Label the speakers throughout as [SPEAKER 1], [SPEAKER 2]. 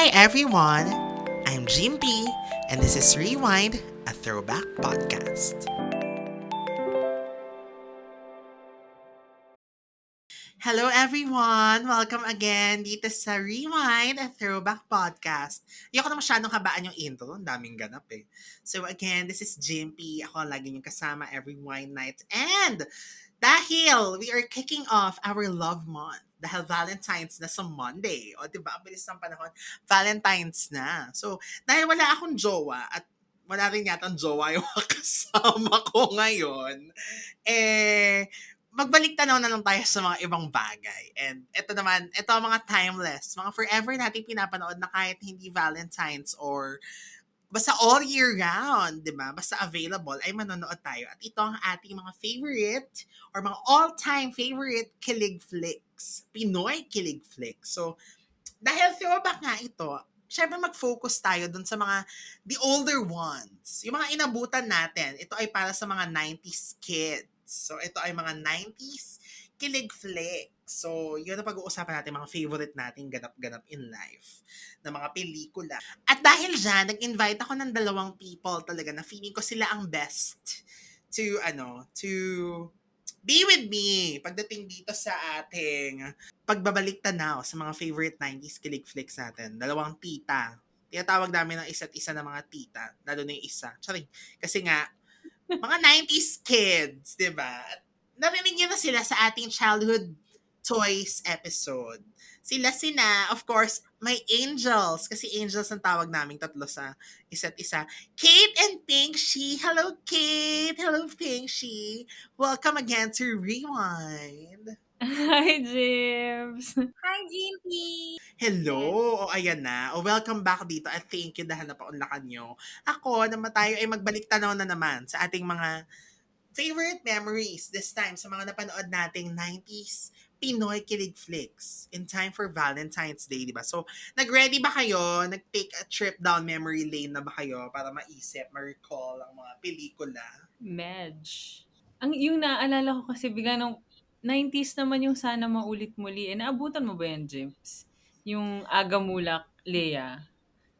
[SPEAKER 1] Hi everyone, I'm Jimpy, and this is Rewind, a throwback podcast. Hello everyone! Welcome again dito sa Rewind, a throwback podcast. Ayoko na masyadong habaan yung intro, ang daming ganap eh. So again, this is Jimpy. Ako ang lagi niyong kasama every wine night. And dahil we are kicking off our love month, dahil Valentine's na sa Monday. O diba, ang bilis ng panahon, Valentine's na. So, dahil wala akong jowa at wala rin yata ang jowa yung kasama ko ngayon, magbalik tanaw na lang tayo sa mga ibang bagay. And ito naman, ito ang mga timeless, mga forever nating pinapanood na kahit hindi Valentine's or basta all year round, di ba? Basta available, ay manonood tayo. At ito ang ating mga favorite or mga all-time favorite kilig flicks. Pinoy kilig flicks. So, dahil throwback nga ito, syempre mag-focus tayo dun sa mga the older ones. Yung mga inabutan natin, ito ay para sa mga 90s kids. So, ito ay mga 90s kilig flick. So, yun ang pag-uusapan natin, mga favorite nating ganap-ganap in life na mga pelikula. At dahil dyan, nag-invite ako ng dalawang people talaga na feeling ko sila ang best to be with me pagdating dito sa ating pagbabalik tanaw sa mga favorite 90s kilig flicks natin. Dalawang tita. Tinatawag namin ng isa't isa na mga tita. Lalo na yung isa. Charing. Kasi nga, mga 90s kids, di ba? Narinig niyo na sila sa ating childhood toys episode. Of course, may angels. Kasi angels ang tawag naming tatlo sa isa't isa. Kate and Pinkshi. Hello, Kate. Hello, Pinkshi. Welcome again to Rewind.
[SPEAKER 2] Hi, James.
[SPEAKER 3] Hi, Jimpy! Yes.
[SPEAKER 1] Hello! O ayan na. O welcome back dito at thank you dahil napaunlakan nyo. Ako naman tayo ay magbalik tanaw na naman sa ating mga favorite memories this time sa mga napanood nating 90s Pinoy kilig flicks in time for Valentine's Day, di ba? So, nag-ready ba kayo? Nag-take a trip down memory lane na ba kayo para maisip, ma-recall ang mga pelikula?
[SPEAKER 2] Medj. Yung naalala ko kasi bigla nung 90s naman yung Sana Maulit Muli. Naabutan mo ba yan, James? Yung Agamulak, Lea.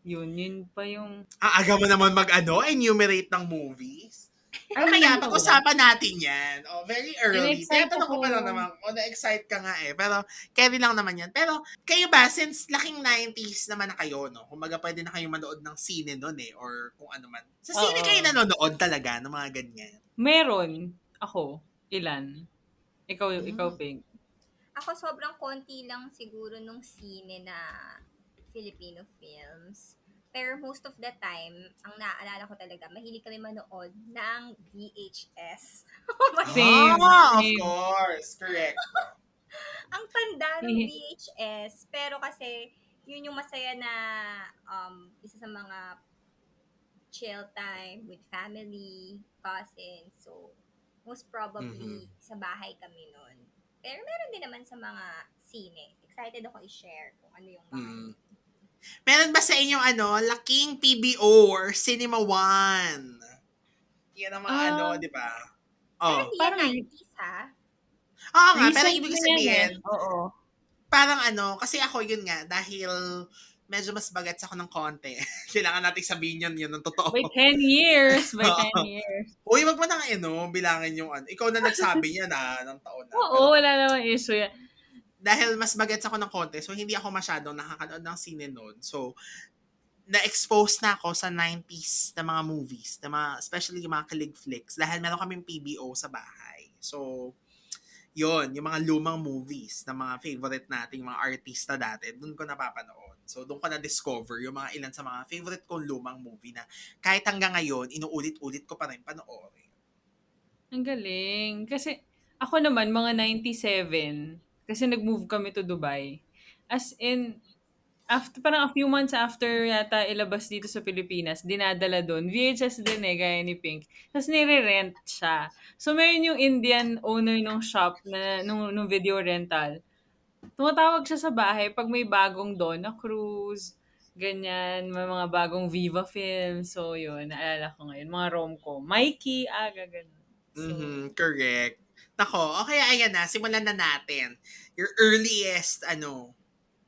[SPEAKER 2] Yun pa yung...
[SPEAKER 1] Aga mo naman enumerate ng movies.
[SPEAKER 2] Ay, hindi
[SPEAKER 1] Mamaya,
[SPEAKER 2] ba?
[SPEAKER 1] pag-usapan natin yan. Oh, very early.
[SPEAKER 2] In-excite
[SPEAKER 1] Tinatanong ko
[SPEAKER 2] ako.
[SPEAKER 1] pa lang naman, na-excite ka nga eh. Pero, carry lang naman yan. Pero, kayo ba, since laking 90s naman na kayo, no? Kumbaga, pwede na kayo manood ng sine nun eh, or kung ano man. Sa sine kayo
[SPEAKER 2] Oo.
[SPEAKER 1] nanonood talaga, ng mga ganyan.
[SPEAKER 2] Meron. Ako. Ilan? Ikaw,
[SPEAKER 1] Hmm.
[SPEAKER 2] Pink.
[SPEAKER 3] Ako sobrang konti lang siguro nung sine na Filipino films. Pero most of the time, ang naaalala ko talaga, mahilig kami manood ng VHS. Oh my God!
[SPEAKER 2] Same.
[SPEAKER 1] Ah, of
[SPEAKER 2] Same.
[SPEAKER 1] course. Correct.
[SPEAKER 3] Ang tanda ng VHS. Pero kasi, yun yung masaya na isa sa mga chill time with family, cousins. So, most
[SPEAKER 1] Mhm.
[SPEAKER 3] probably, sa bahay kami nun. Pero meron din naman sa mga sine. Excited ako i-share kung ano yung mga
[SPEAKER 1] Mm.
[SPEAKER 3] yun.
[SPEAKER 1] Meron ba sa inyong laking PBO or Cinema One? Yan ang mga
[SPEAKER 2] Ah,
[SPEAKER 1] di ba?
[SPEAKER 3] Pero
[SPEAKER 1] Oh.
[SPEAKER 3] hindi yan
[SPEAKER 2] parang
[SPEAKER 3] 90s ha.
[SPEAKER 1] Oo nga, pero
[SPEAKER 2] recent
[SPEAKER 1] ibig
[SPEAKER 2] na yan eh.
[SPEAKER 1] sabihin,
[SPEAKER 2] Oo.
[SPEAKER 1] parang kasi ako yun nga, dahil medyo mas bagets ako ng konti. Kailangan natin sabihin yun ng totoo.
[SPEAKER 2] By 10 years. By 10
[SPEAKER 1] Oo.
[SPEAKER 2] years.
[SPEAKER 1] Uy, wag mo nang bilangin yung ikaw na nagsabi niya ng taon na.
[SPEAKER 2] Oo,
[SPEAKER 1] Pero
[SPEAKER 2] wala namang issue yan.
[SPEAKER 1] dahil mas bagets ako ng konti, so hindi ako masyadong nakakanood ng sine noon. So, na-expose na ako sa 90s na mga movies, especially yung mga kilig flicks, dahil meron kaming PBO sa bahay. So, yon yung mga lumang movies na mga favorite nating mga artista dati, doon ko napapanood. So, doon ko na-discover yung mga ilan sa mga favorite kong lumang movie na kahit hanggang ngayon, inuulit-ulit ko pa rin panoorin.
[SPEAKER 2] Ang galing. Kasi ako naman, mga 97. Kasi nag-move kami to Dubai. As in, parang a few months after yata ilabas dito sa Pilipinas, dinadala doon. VHS din eh, gaya ni Pink. Tapos nire-rent siya. So, meron yung Indian owner ng shop nung video rental. Tumatawag siya sa bahay pag may bagong Donna Cruz, ganyan, may mga bagong Viva Films. So, yun, naalala ko ngayon. Mga rom-com. Mikey, aga, ganun. So,
[SPEAKER 1] Mhm, correct. Nako, okay, ayan na, simulan na natin. Your earliest,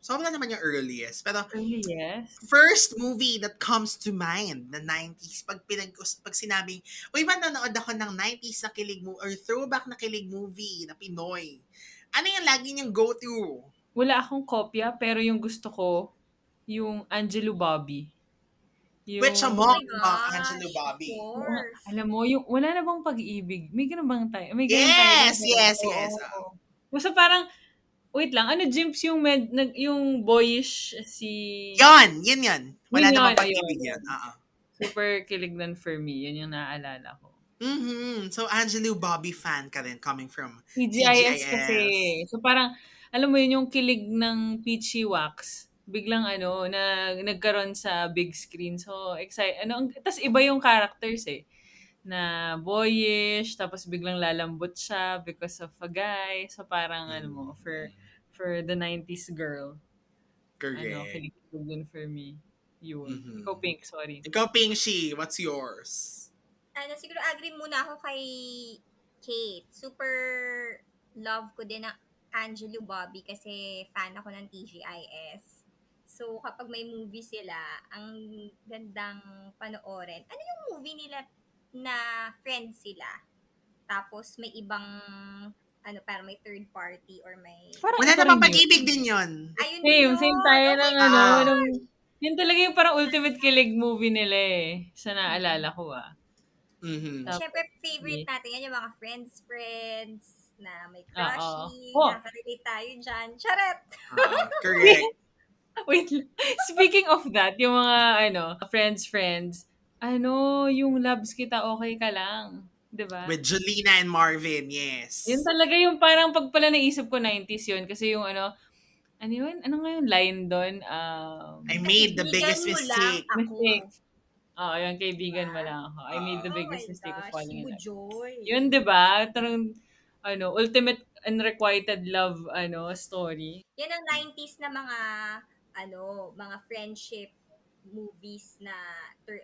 [SPEAKER 1] Sobra naman yung earliest. Pero
[SPEAKER 2] Earliest?
[SPEAKER 1] first movie that comes to mind na 90s pag sinabing, uy, manonood ako ng 90s na kilig movie or throwback na kilig movie na Pinoy. Ano yung lagi niyong go-to?
[SPEAKER 2] Wala akong kopya, pero yung gusto ko, yung Angelo Bobby.
[SPEAKER 1] Which
[SPEAKER 3] Oh
[SPEAKER 2] Yung,
[SPEAKER 1] among
[SPEAKER 3] my
[SPEAKER 1] Angelo
[SPEAKER 3] gosh, of
[SPEAKER 1] Bobby?
[SPEAKER 3] course.
[SPEAKER 2] alam mo, yung wala na bang pag-ibig? May ganun bang tayo? May ganun tayo.
[SPEAKER 1] Yes,
[SPEAKER 2] Diba?
[SPEAKER 1] yes,
[SPEAKER 2] Oo.
[SPEAKER 1] yes.
[SPEAKER 2] Basta parang, wait lang, ano Jimps yung yung boyish si...
[SPEAKER 1] Yun. Wala
[SPEAKER 2] Yun yun,
[SPEAKER 1] namang
[SPEAKER 2] ayun.
[SPEAKER 1] pag-ibig yan.
[SPEAKER 2] Super kilig nun for me. Yun yung naaalala ko.
[SPEAKER 1] So, Angelo Bobby fan ka rin coming from
[SPEAKER 2] TGIS kasi.
[SPEAKER 1] TGIS.
[SPEAKER 2] So parang, alam mo yun, yung kilig ng Peachy Wax, biglang nagkaroon sa big screen. So, tas iba yung characters eh. Na boyish, tapos biglang lalambot siya because of a guy. So parang, for the 90s girl,
[SPEAKER 1] Correct.
[SPEAKER 2] kilig din for me. Yun.
[SPEAKER 1] Mhm.
[SPEAKER 2] Ikaw, Pink, sorry.
[SPEAKER 1] Ikaw, Pingshi, what's yours?
[SPEAKER 3] Siguro agree muna ako kay Kate. Super love ko din ang Angelo Bobby kasi fan ako ng TGIS. So, kapag may movie sila, ang gandang panoorin. Ano yung movie nila na friends sila? Tapos may ibang, parang may third party or may...
[SPEAKER 2] Parang
[SPEAKER 1] Wala
[SPEAKER 2] ito
[SPEAKER 1] namang
[SPEAKER 2] rin yun.
[SPEAKER 1] pag-ibig din yun.
[SPEAKER 3] Ayun din yun!
[SPEAKER 2] Same tayo
[SPEAKER 3] Oh my
[SPEAKER 2] ng
[SPEAKER 1] Ah.
[SPEAKER 3] God!
[SPEAKER 2] yun talaga yung parang ultimate kilig movie nila eh. Sa naalala ko
[SPEAKER 1] Mhm.
[SPEAKER 2] Tapos,
[SPEAKER 3] Siyempre, favorite natin yan, yung mga friends na may
[SPEAKER 2] Oo.
[SPEAKER 3] crushing,
[SPEAKER 2] Oh,
[SPEAKER 3] nakarelate tayo dyan. Charet!
[SPEAKER 1] Correct.
[SPEAKER 2] wait lang. Speaking of that, yung mga friends, yung Labs Kita Okay Ka Lang. 'Di ba?
[SPEAKER 1] With Jolina and Marvin,
[SPEAKER 2] Yun
[SPEAKER 1] yes.
[SPEAKER 2] talaga yung parang pag pala naisip ko 90s yun. Kasi yung ano yun? Ano nga yung line doon?
[SPEAKER 1] I made the
[SPEAKER 3] Kaibigan
[SPEAKER 1] biggest
[SPEAKER 3] mo lang
[SPEAKER 1] mistake.
[SPEAKER 3] ako.
[SPEAKER 2] Mistake. Oo, yung kaibigan mo
[SPEAKER 3] Diba?
[SPEAKER 2] lang ako. I made the
[SPEAKER 3] Oh my
[SPEAKER 2] biggest mistake of
[SPEAKER 3] gosh, si
[SPEAKER 2] falling in love.
[SPEAKER 3] Bujoy.
[SPEAKER 2] Yun, 'di ba? Tarang ultimate unrequited love story.
[SPEAKER 3] Yan ang 90s na mga friendship movies na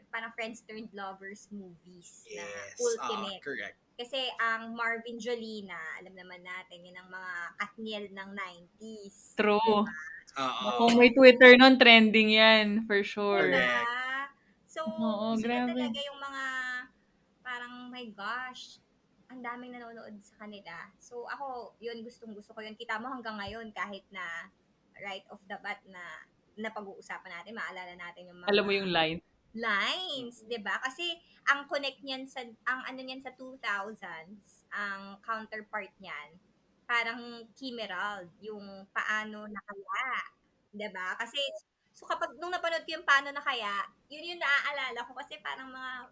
[SPEAKER 3] parang friends turned lovers movies na
[SPEAKER 1] Yes.
[SPEAKER 3] ultimate.
[SPEAKER 1] Correct.
[SPEAKER 3] Kasi ang Marvin Jolina, alam naman natin, yun ang mga Katniel ng 90s.
[SPEAKER 2] True.
[SPEAKER 3] Diba?
[SPEAKER 2] Kung may Twitter nun, trending yan, for sure.
[SPEAKER 3] Diba?
[SPEAKER 1] Correct.
[SPEAKER 3] So,
[SPEAKER 2] Oo,
[SPEAKER 3] sila
[SPEAKER 2] grabe.
[SPEAKER 3] talaga yung mga parang, my gosh, ang daming nanonood sa kanila. So, ako, yun, gustong-gusto ko yun. Kita mo hanggang ngayon, kahit na right off the bat na napag-uusapan natin, maalala natin yung mga
[SPEAKER 2] Alam mo yung line.
[SPEAKER 3] lines, 'di ba? Kasi ang connect niyan ang ano niyan sa 2000s, ang counterpart niyan, parang Kimerald, yung Paano na Kaya, 'di ba? Kasi so kapag nung napanood ko yung Paano na Kaya, yun yung naaalala ko kasi parang mga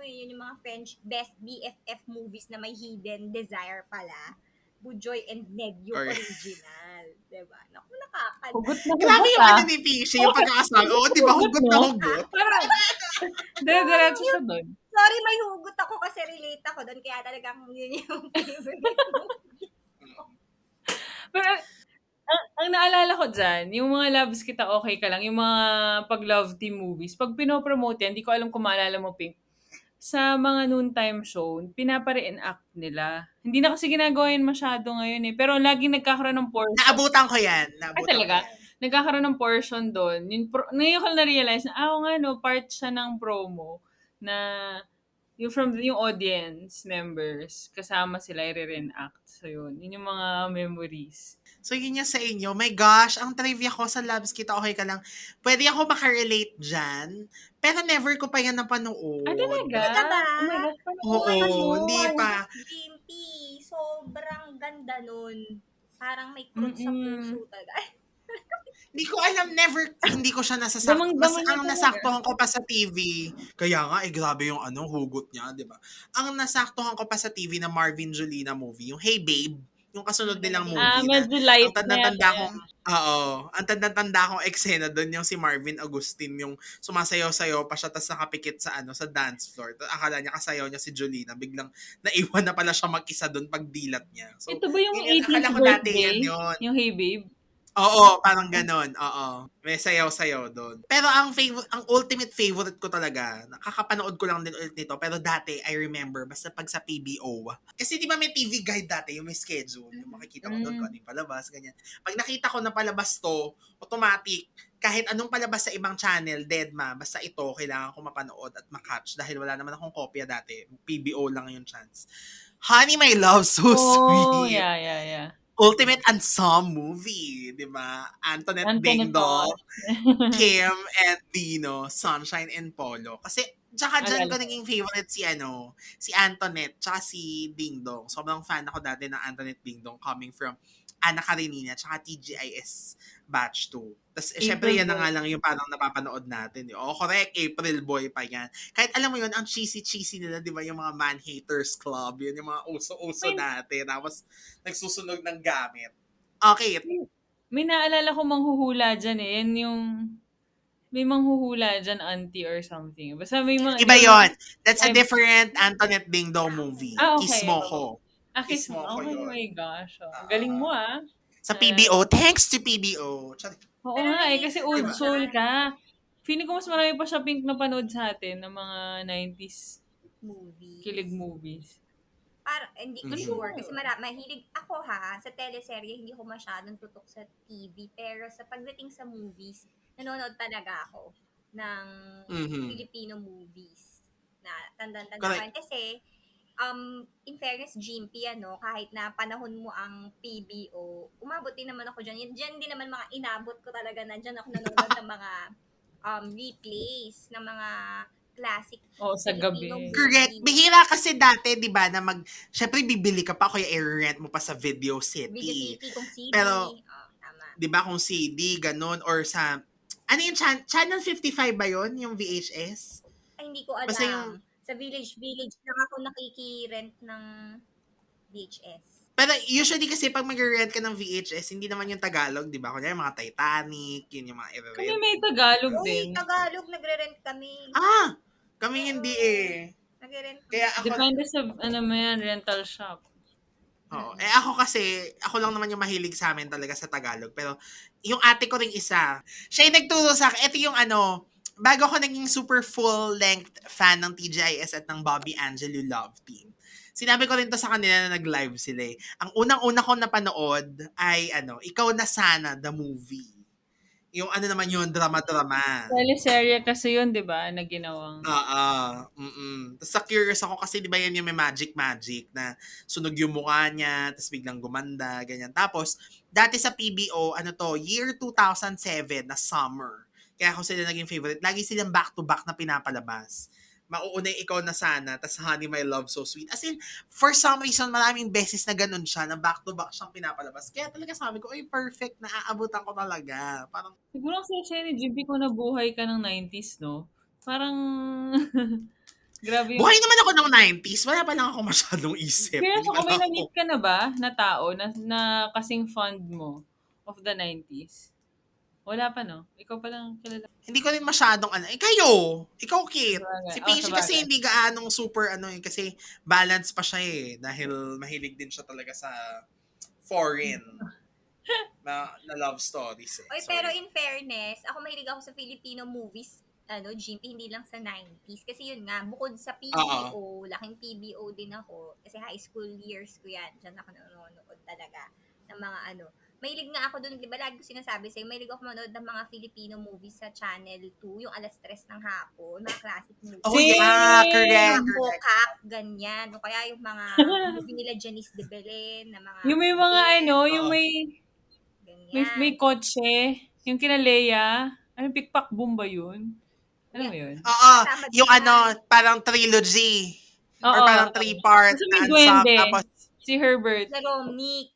[SPEAKER 3] yun yung mga French best BFF movies na may hidden desire pala. Bujoy and Ned yung
[SPEAKER 1] Correct.
[SPEAKER 3] original, 'di ba? Naku, nakakal.
[SPEAKER 2] Hugot na
[SPEAKER 1] Grabe
[SPEAKER 2] hugot
[SPEAKER 1] yung
[SPEAKER 2] ah.
[SPEAKER 1] ni Pishi, yung pagkakasal. Oo, di ba? Hugot na
[SPEAKER 2] no?
[SPEAKER 1] hugot.
[SPEAKER 2] Parang, dire-diretso siya doon.
[SPEAKER 3] Sorry, may hugot ako kasi relate ako doon. Kaya talagang yun yung favorite movie.
[SPEAKER 2] Pero, ang naalala ko dyan, yung mga Loves Kita Okay Ka Lang, yung mga pag-love team movies, pag pinopromote yan, di ko alam kung maalala mo, Pink, sa mga noontime show, pinapa-reenact nila. Hindi na kasi ginagawa yun masyado ngayon eh. Pero laging nagkakaroon ng portion.
[SPEAKER 1] Naabutan ko yan.
[SPEAKER 2] Ay talaga? Nagkakaroon ng portion doon. Ngayon ko na-realize na, part siya ng promo na yung audience members, kasama sila i-reenact. So yun yung mga memories.
[SPEAKER 1] So, yun yung sa inyo. My gosh, ang trivia ko sa Labs Kita Okay Ka Lang. Pwede ako makarelate dyan. Pero never ko pa yan napanood.
[SPEAKER 2] Talaga?
[SPEAKER 3] Talaga ba?
[SPEAKER 2] Oh my gosh,
[SPEAKER 1] Oo, hindi pa.
[SPEAKER 3] Jimpy, sobrang ganda nun. Parang may krut sa puso talaga. Ay,
[SPEAKER 1] Hindi ko alam, hindi ko siya nasasakto.
[SPEAKER 2] Damang-dama niya
[SPEAKER 1] Ang
[SPEAKER 2] talaga.
[SPEAKER 1] nasaktuhan ko pa sa TV, kaya nga, grabe yung hugot niya, di ba? Ang nasaktuhan ko pa sa TV na Marvin Jolina movie, yung Hey Babe, yung kasunod nilang movie na,
[SPEAKER 2] medyo light
[SPEAKER 1] ang tanda-tanda kong, ang tanda-tanda kong eksena doon yung si Marvin Agustin, yung sumasayaw-sayaw pa siya, tapos nakapikit sa sa dance floor. Akala niya kasayaw niya si Jolina, biglang naiwan na pala siya mag-isa doon pag dilat niya. So,
[SPEAKER 2] Ito ba yung
[SPEAKER 1] yun, akala
[SPEAKER 2] 18th
[SPEAKER 1] ko dati
[SPEAKER 2] birthday?
[SPEAKER 1] yan yun.
[SPEAKER 2] Yung Hey Babe?
[SPEAKER 1] Oo, parang gano'n, oo. May sayaw-sayaw do'n. Pero ang ultimate favorite ko talaga, nakakapanood ko lang din ulit nito, pero dati I remember basta 'pag sa PBO. Kasi 'di ba may TV guide dati, yung may schedule, yung makikita mo do'n kung ano
[SPEAKER 2] Mm.
[SPEAKER 1] yung palabas, ganyan. 'Pag nakita ko na palabas 'to, automatic, kahit anong palabas sa ibang channel, dedma, basta ito kailangan ko mapanood at ma-catch dahil wala naman akong kopya dati. PBO lang yung chance. Honey, My Love, So
[SPEAKER 2] Oh,
[SPEAKER 1] Sweet.
[SPEAKER 2] yeah, yeah, yeah.
[SPEAKER 1] Ultimate ensemble movie, 'di ba? Antoinette
[SPEAKER 2] Anthony
[SPEAKER 1] Dingdong,
[SPEAKER 2] Todd.
[SPEAKER 1] Kim and Dino, Sunshine and Polo. Kasi tsaka diyan
[SPEAKER 2] Naalala
[SPEAKER 1] ko
[SPEAKER 2] ko.
[SPEAKER 1] naging favorite si Antoinette, tsaka si Dingdong. Sobrang fan ako dati ng Antoinette Dingdong coming from Ana Karenina tsaka TGIS Batch 2. Tas syempre
[SPEAKER 2] April
[SPEAKER 1] yan na
[SPEAKER 2] Boy.
[SPEAKER 1] nga lang yung parang napapanood natin. Oo, correct, April Boy pa yan. Kahit alam mo yun, ang cheesy-cheesy nila, di ba, yung mga Man-Haters Club, yun yung mga uso-uso
[SPEAKER 2] May,
[SPEAKER 1] dati. Tapos nagsusunog ng gamit. Okay,
[SPEAKER 2] may, may naalala ko manghuhula dyan eh. Yan yung, may manghuhula dyan auntie or something. Basta may mga, di
[SPEAKER 1] iba
[SPEAKER 2] ba may
[SPEAKER 1] yon.
[SPEAKER 2] mga,
[SPEAKER 1] That's a
[SPEAKER 2] ay,
[SPEAKER 1] different Antoinette Dingdong movie.
[SPEAKER 2] okay.
[SPEAKER 1] Kismo ko.
[SPEAKER 2] Kiss mo.
[SPEAKER 1] Kismo ko
[SPEAKER 2] Okay,
[SPEAKER 1] yun.
[SPEAKER 2] my gosh. Oh. Ang galing mo
[SPEAKER 1] Ah,
[SPEAKER 2] ah.
[SPEAKER 1] sa
[SPEAKER 2] Naalala
[SPEAKER 1] PBO.
[SPEAKER 2] mo.
[SPEAKER 1] Thanks to PBO.
[SPEAKER 2] Oo
[SPEAKER 3] Pero
[SPEAKER 2] nga eh, kasi
[SPEAKER 3] related
[SPEAKER 2] old
[SPEAKER 3] ako
[SPEAKER 1] Diba?
[SPEAKER 2] soul
[SPEAKER 3] dyan.
[SPEAKER 2] ka. Feeling ko mas marami pa siya pink na panood sa atin ng mga 90s kilig
[SPEAKER 3] Movies.
[SPEAKER 2] movies.
[SPEAKER 3] Para, hindi ko
[SPEAKER 1] Mhm.
[SPEAKER 3] sure. Kasi
[SPEAKER 2] Siguro.
[SPEAKER 3] mahilig ako sa teleserye, hindi ko masyadong tutok sa TV. Pero sa pagdating sa movies, nanonood talaga ako ng
[SPEAKER 1] Mhm.
[SPEAKER 3] Filipino movies. Na tandang-tanda ko
[SPEAKER 1] Correct.
[SPEAKER 3] yan. Kasi, in fairness, Jimpy, kahit na panahon mo ang PBO, umabot din naman ako dyan. Dyan din naman mga inabot ko talaga na dyan ako nanonood ng mga replays, ng mga classic
[SPEAKER 2] Oo, sa
[SPEAKER 3] Filipino
[SPEAKER 2] gabi.
[SPEAKER 1] Correct.
[SPEAKER 3] movies.
[SPEAKER 1] Bihira kasi dati, di ba, na syempre bibili ka pa, kuya i-rent mo pa sa Video
[SPEAKER 3] Video
[SPEAKER 1] City.
[SPEAKER 3] City, kung CD.
[SPEAKER 1] Pero,
[SPEAKER 3] Oh, tama.
[SPEAKER 1] di ba, kung CD, ganun, or sa, ano yung Channel 55 ba yon yung VHS?
[SPEAKER 3] Ay, hindi ko
[SPEAKER 1] Basta yung,
[SPEAKER 3] alam. Sa Village Village lang ako nakiki-rent ng VHS.
[SPEAKER 1] pero usually kasi pag mag-rent ka ng VHS, hindi naman yung Tagalog, di ba? Kunyari mga Titanic, yun yung mga
[SPEAKER 2] Kami
[SPEAKER 1] i-rent
[SPEAKER 2] may
[SPEAKER 1] mo.
[SPEAKER 2] Tagalog
[SPEAKER 3] Uy,
[SPEAKER 2] din.
[SPEAKER 3] Tagalog, nagre-rent kami.
[SPEAKER 1] Kami hindi
[SPEAKER 3] Oo,
[SPEAKER 1] eh.
[SPEAKER 3] nagre-rent
[SPEAKER 1] Kaya
[SPEAKER 3] kami.
[SPEAKER 1] ako,
[SPEAKER 2] Depende sa, ano mo yan, rental shop.
[SPEAKER 1] oo.
[SPEAKER 3] Mm-mm.
[SPEAKER 1] Ako kasi, ako lang naman yung mahilig sa amin talaga sa Tagalog. Pero yung ate ko ring isa, siya yung nagturo sa akin. Ito yung bago ako naging super full-length fan ng TGIS at ng Bobby Angelo Love Team. Sinabi ko rin to sa kanila na nag-live sila eh. Ang unang-una ko napanood ay Ikaw na Sana, the movie. Yung naman yun, drama-drama.
[SPEAKER 2] Teleserye kasi yun, di ba, na ginawang.
[SPEAKER 1] Oo, Tapos curious ako kasi 'di ba yan yung may magic na sunog yung mukha niya, tapos biglang gumanda, ganyan. Tapos dati sa PBO, year 2007 na summer. Kaya ako sila naging favorite. Lagi silang back to back na pinapalabas. Mauuna yung Ikaw na Sana, tapos Honey, My Love, So Sweet. As in, for some reason, maraming beses na ganun siya, na back to back siyang pinapalabas. Kaya talaga sabi ko, ay perfect, naaabutan ko talaga. Parang,
[SPEAKER 2] Siguro kasi siya ni Jimpy kung nabuhay ka ng 90s, no? Parang, grabe yung,
[SPEAKER 1] buhay naman ako ng 90s, wala pa lang ako masyadong isip.
[SPEAKER 2] curious
[SPEAKER 1] Hindi
[SPEAKER 2] ako,
[SPEAKER 1] pa
[SPEAKER 2] may
[SPEAKER 1] lang ako.
[SPEAKER 2] na-meet ka na ba na tao na kasing fond mo of the 90s? Wala pa, no? Ikaw pa lang kilala.
[SPEAKER 1] Hindi ko rin masyadong kayo, ikaw Kit.
[SPEAKER 2] Sabagay.
[SPEAKER 1] Si
[SPEAKER 2] Oh,
[SPEAKER 1] Paisley kasi
[SPEAKER 2] sabagay.
[SPEAKER 1] hindi gaanong super kasi balance pa siya dahil mahilig din siya talaga sa foreign na love stories
[SPEAKER 3] Oy,
[SPEAKER 1] So,
[SPEAKER 3] pero
[SPEAKER 1] yun.
[SPEAKER 3] in fairness, ako mahilig ako sa Filipino movies, Jimpy, hindi lang sa 90s. Kasi yun nga, bukod sa
[SPEAKER 1] Oo.
[SPEAKER 3] PBO, laking PBO din ako. Kasi high school years ko yan. Diyan ako nanonood talaga ng mga Mahilig nga ako dun, di ba lagi ko sinasabi sa'yo, mahilig ako manood ng mga Filipino movies sa Channel 2, yung alas 3 ng hapon, mga classic
[SPEAKER 1] Oh
[SPEAKER 3] movies.
[SPEAKER 1] yeah,
[SPEAKER 2] Same!
[SPEAKER 3] Mga
[SPEAKER 1] correct, correct.
[SPEAKER 3] Kokak, ganyan. O kaya yung mga movie nila Janice de Belen, na mga
[SPEAKER 2] Yung may mga
[SPEAKER 3] Yes,
[SPEAKER 2] yung
[SPEAKER 1] Oo.
[SPEAKER 2] may
[SPEAKER 3] ganyan.
[SPEAKER 2] kotse, yung kina Leia, ano, Pikpak Boom ba yun? Ano
[SPEAKER 3] Yeah,
[SPEAKER 2] mo yun?
[SPEAKER 1] Oo,
[SPEAKER 3] kasama
[SPEAKER 1] yung
[SPEAKER 3] dyan.
[SPEAKER 1] parang trilogy or
[SPEAKER 2] Oo.
[SPEAKER 1] parang three-part
[SPEAKER 2] Basta
[SPEAKER 1] na
[SPEAKER 2] may
[SPEAKER 1] ensemble
[SPEAKER 2] duwende,
[SPEAKER 1] tapos
[SPEAKER 2] si Herbert.
[SPEAKER 3] Na Romic.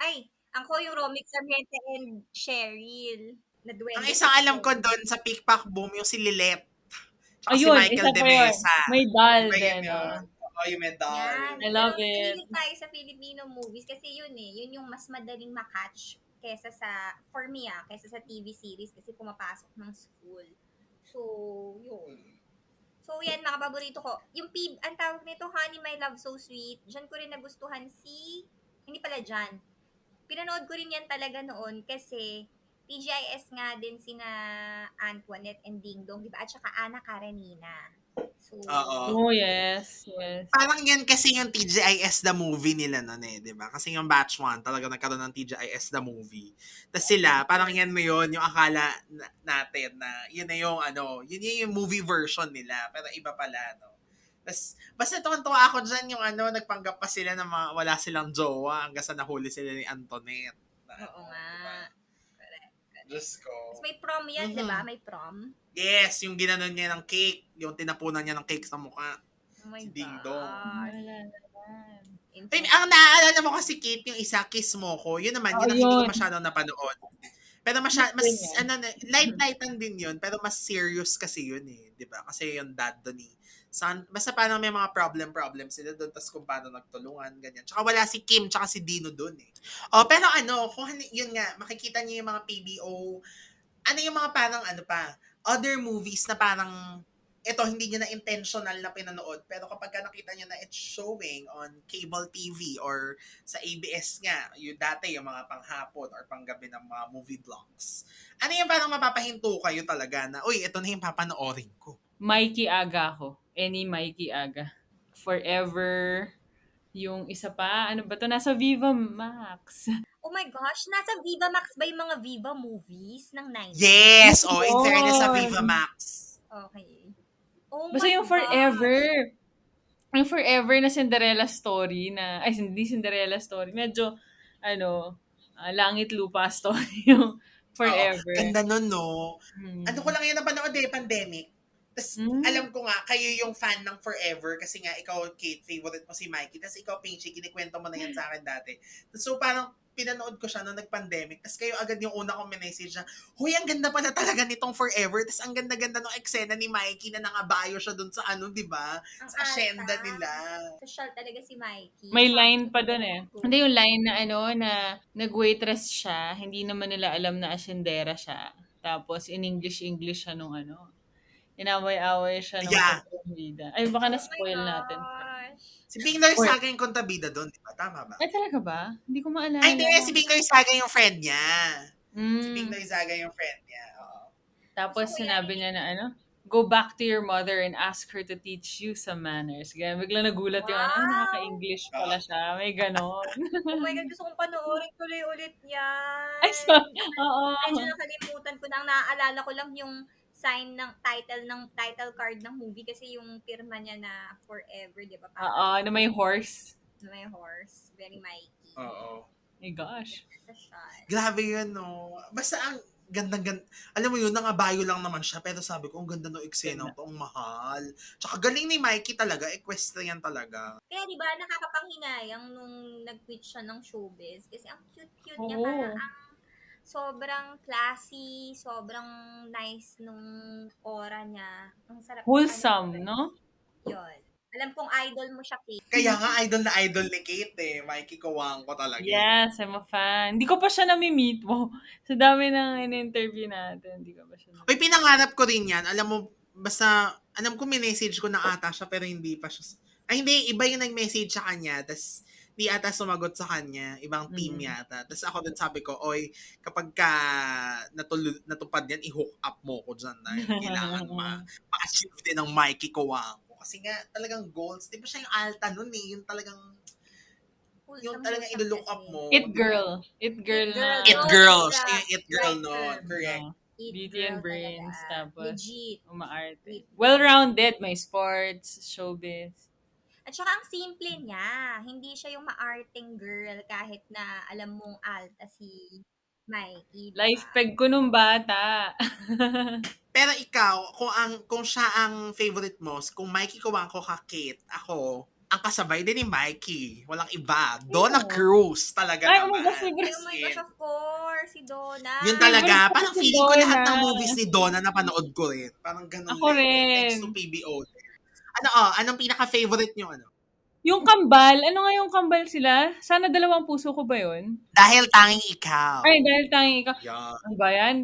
[SPEAKER 3] Ay, ako yung Romic Sarmiento and Cheryl. Na
[SPEAKER 1] ang
[SPEAKER 3] duwende
[SPEAKER 1] isang alam ko
[SPEAKER 3] tatlo.
[SPEAKER 1] doon sa Pickpack Boom yung si Lilet tsaka si
[SPEAKER 2] Ayun,
[SPEAKER 1] Michael
[SPEAKER 2] isa
[SPEAKER 1] De
[SPEAKER 2] pa yun.
[SPEAKER 1] Mesa.
[SPEAKER 2] May
[SPEAKER 1] Di
[SPEAKER 2] doll
[SPEAKER 1] ba yun
[SPEAKER 2] din,
[SPEAKER 1] yun? Oo, yung medal.
[SPEAKER 3] Yan.
[SPEAKER 2] I love
[SPEAKER 3] Ganun,
[SPEAKER 2] it.
[SPEAKER 3] mahilig tayo sa Filipino movies kasi yun yun yung mas madaling makatch kesa for me kesa sa TV series kasi pumapasok ng school. So, yun. So, yan, mga paborito ko. Ang tawag nito, Honey, My Love, So Sweet, dyan ko rin nagustuhan hindi pala dyan. pinanood ko rin yan talaga noon kasi TGIS nga din sina Antoinette and Ding Dong, di ba? At saka Ana Karenina. So,
[SPEAKER 1] Oo.
[SPEAKER 2] Oh, yes. Yes.
[SPEAKER 1] Parang yan kasi yung TGIS the movie nila nun eh, di ba? Kasi yung batch 1 talaga nagkaroon ng TGIS the movie. Tapos sila, parang yan mo yun, yung akala natin na yun na yung yun yung movie version nila. Pero iba pala, no? Tapos, basta tuwan-tuwa ako dyan yung nagpanggap pa sila na wala silang jowa hanggang sa nahuli sila ni Antoinette.
[SPEAKER 3] oo nga.
[SPEAKER 1] Diba?
[SPEAKER 3] Correct.
[SPEAKER 1] Diyos ko.
[SPEAKER 3] Tapos may prom yan, di ba? May prom.
[SPEAKER 1] Yes, yung ginanon niya ng cake, yung tinapunan niya ng cake sa mukha.
[SPEAKER 3] Oh my
[SPEAKER 1] Si Ding Dong.
[SPEAKER 3] gosh.
[SPEAKER 2] Wala naman.
[SPEAKER 1] Ay, ang naaalala mo kasi Kate, yung isa, Kiss Mo Ko. Yun naman,
[SPEAKER 2] Oo,
[SPEAKER 1] yun ang hindi ko
[SPEAKER 2] yun.
[SPEAKER 1] masyadong napanood. Pero mas,
[SPEAKER 2] Yun yan.
[SPEAKER 1] light-lightan din yun, pero mas serious kasi yun eh. Di ba? Kasi yung dad doon eh. Basta parang may mga problem sila doon, tapos kung paano nagtulungan, ganyan. Tsaka wala si Kim, tsaka si Dino doon eh. Oh, pero kung yun nga, makikita niyo yung mga PBO, yung mga parang other movies na parang ito hindi niya na intentional na pinanood pero kapag nakita niyo na it's showing on cable TV or sa ABS nga, yung dati yung mga panghapon or panggabi ng mga movie vlogs. Ano yung parang mapapahinto kayo talaga na, uy, ito na yung papanoorin ko.
[SPEAKER 2] Mikey Aga ako. Any Mikey Aga. Forever. Yung isa pa, ano ba to? Nasa Viva Max.
[SPEAKER 3] Oh my gosh, nasa Viva Max ba yung mga Viva movies ng 90s?
[SPEAKER 1] Yes! Oh, in fairness sa
[SPEAKER 2] Yun.
[SPEAKER 1] Viva Max.
[SPEAKER 3] Okay. Oh
[SPEAKER 2] Basta
[SPEAKER 3] my
[SPEAKER 2] yung Forever.
[SPEAKER 3] gosh.
[SPEAKER 2] Yung Forever na Cinderella story na, ay hindi Cinderella story, medyo, langit lupa story yung
[SPEAKER 1] Oo.
[SPEAKER 2] Forever.
[SPEAKER 1] Ganda nun, no?
[SPEAKER 2] Hmm.
[SPEAKER 1] Ano ko lang yan napanood pandemic. Tapos,
[SPEAKER 2] Hmm.
[SPEAKER 1] alam ko nga, kayo yung fan ng Forever kasi nga, ikaw, Kate, favorite mo si Mikey. Tapos ikaw, Pinchy, kinikwento mo na yan sa akin dati. So, parang, pinanood ko siya nung nag-pandemic. Tapos kayo agad yung una kong message na, huy, ang ganda pala talaga nitong Forever. Tapos ang ganda-ganda ng eksena ni Mikey na nangabayo siya dun sa di ba?
[SPEAKER 3] Ang
[SPEAKER 1] Sa asyenda
[SPEAKER 3] alta.
[SPEAKER 1] nila.
[SPEAKER 3] Social talaga si Mikey.
[SPEAKER 2] May line pa doon eh. Hindi yung line na na nag-waitress siya, hindi naman nila alam na asyendera siya. Tapos in English siya nung inaway-away siya nung
[SPEAKER 1] Yeah.
[SPEAKER 2] kontrabida. Ay, baka na-spoil natin.
[SPEAKER 3] Gosh.
[SPEAKER 1] Si Bingloy
[SPEAKER 2] Or-
[SPEAKER 1] Saga yung kontabida doon, di ba? Tama ba?
[SPEAKER 2] Ay, talaga ba? Hindi ko maalala.
[SPEAKER 1] Ay, hindi. Si Bingloy Saga yung friend niya. Si
[SPEAKER 2] Mm.
[SPEAKER 1] Bingloy Saga yung friend niya. Oo.
[SPEAKER 2] Tapos
[SPEAKER 3] Gusto ko
[SPEAKER 2] sinabi
[SPEAKER 3] yan.
[SPEAKER 2] niya na go back to your mother and ask her to teach you some manners. Kaya biglang nagulat yung
[SPEAKER 3] Wow.
[SPEAKER 2] nakaka-English pala siya. May ganon.
[SPEAKER 3] Oh my God, gusto kong panoorin tuloy ulit yan.
[SPEAKER 2] Ay, so, oo.
[SPEAKER 3] Medyo nakalimutan ko na. Ang naaalala ko lang yung sign ng title card ng movie kasi yung pirma niya na Forever, di ba?
[SPEAKER 2] Oo, na may horse.
[SPEAKER 3] Na may horse. Very Mikey.
[SPEAKER 1] Oo.
[SPEAKER 2] My gosh.
[SPEAKER 3] Sa shot.
[SPEAKER 1] Grabe yun, no? Basta ang gandang-ganda. Alam mo yun, nangabayo lang naman siya. Pero sabi ko, ang ganda ng eksena to, ang mahal. Tsaka galing ni Mikey talaga, equestrian talaga.
[SPEAKER 3] Kaya di ba nakakapanghinayang nung nag-quit siya ng showbiz kasi ang cute-cute niya,
[SPEAKER 2] Oo.
[SPEAKER 3] parang ang sobrang classy, sobrang nice nung aura niya. Ang sarap.
[SPEAKER 2] Wholesome, no?
[SPEAKER 3] Yun. Alam kong idol mo siya, Kate.
[SPEAKER 1] Kaya nga, idol na idol ni Kate eh. Mikey Kawangko talaga.
[SPEAKER 2] Yes, I'm a fan. Hindi ko pa siya nami-meet. Wow. Sa dami ng in-interview natin, hindi ko pa siya
[SPEAKER 1] Uy, pinangarap ko rin yan. Alam mo, basta, alam ko minessage ko na ata siya, pero hindi pa siya. Ay, hindi. Iba yung nag-message sa kanya. Tapos, di ata sumagot sa kanya. Ibang team yata. Tapos ako din sabi ko, oy, kapag ka natupad yan, i-hook up mo ko dyan. Dahil kailangan ma-achieve din ng Mikey Kawangko. Kasi nga, talagang goals. Di ba siya yung alta nun eh? Yung talagang, yung talagang ilo-look up mo.
[SPEAKER 2] It girl. It girl na.
[SPEAKER 1] It girl. Siya yung it girl nun. Correct.
[SPEAKER 2] Beauty and brains. Tapos,
[SPEAKER 3] legit.
[SPEAKER 2] umaarte. Well-rounded. May sports, showbiz.
[SPEAKER 3] At saka ang simple niya. Hindi siya yung maarting girl kahit na alam mong alta si Mikey. Diba?
[SPEAKER 2] Life peg ko nung bata.
[SPEAKER 1] Pero ikaw, kung siya ang favorite mo, kung Mikey Kawangko ka, Kate, ako, ang kasabay din ni Mikey. Walang iba. Donna Cruz talaga
[SPEAKER 2] Ay,
[SPEAKER 1] naman.
[SPEAKER 2] oh my gosh,
[SPEAKER 3] Oh my gosh, of course. Si Donna.
[SPEAKER 1] Yun talaga.
[SPEAKER 2] Favorite ko
[SPEAKER 1] Parang
[SPEAKER 2] si
[SPEAKER 1] feeling ko lahat ng
[SPEAKER 2] Donna.
[SPEAKER 1] movies ni Donna na panood ko rin. Parang ganun
[SPEAKER 2] Ako rin.
[SPEAKER 1] Thanks to PBO. Anong pinaka-favorite nyo?
[SPEAKER 2] Yung kambal, ano nga yung kambal sila? Sana dalawang puso ko ba yun?
[SPEAKER 1] Dahil tanging ikaw.
[SPEAKER 2] Ay, dahil tanging ikaw.
[SPEAKER 1] Yeah.
[SPEAKER 2] Ano ba yan?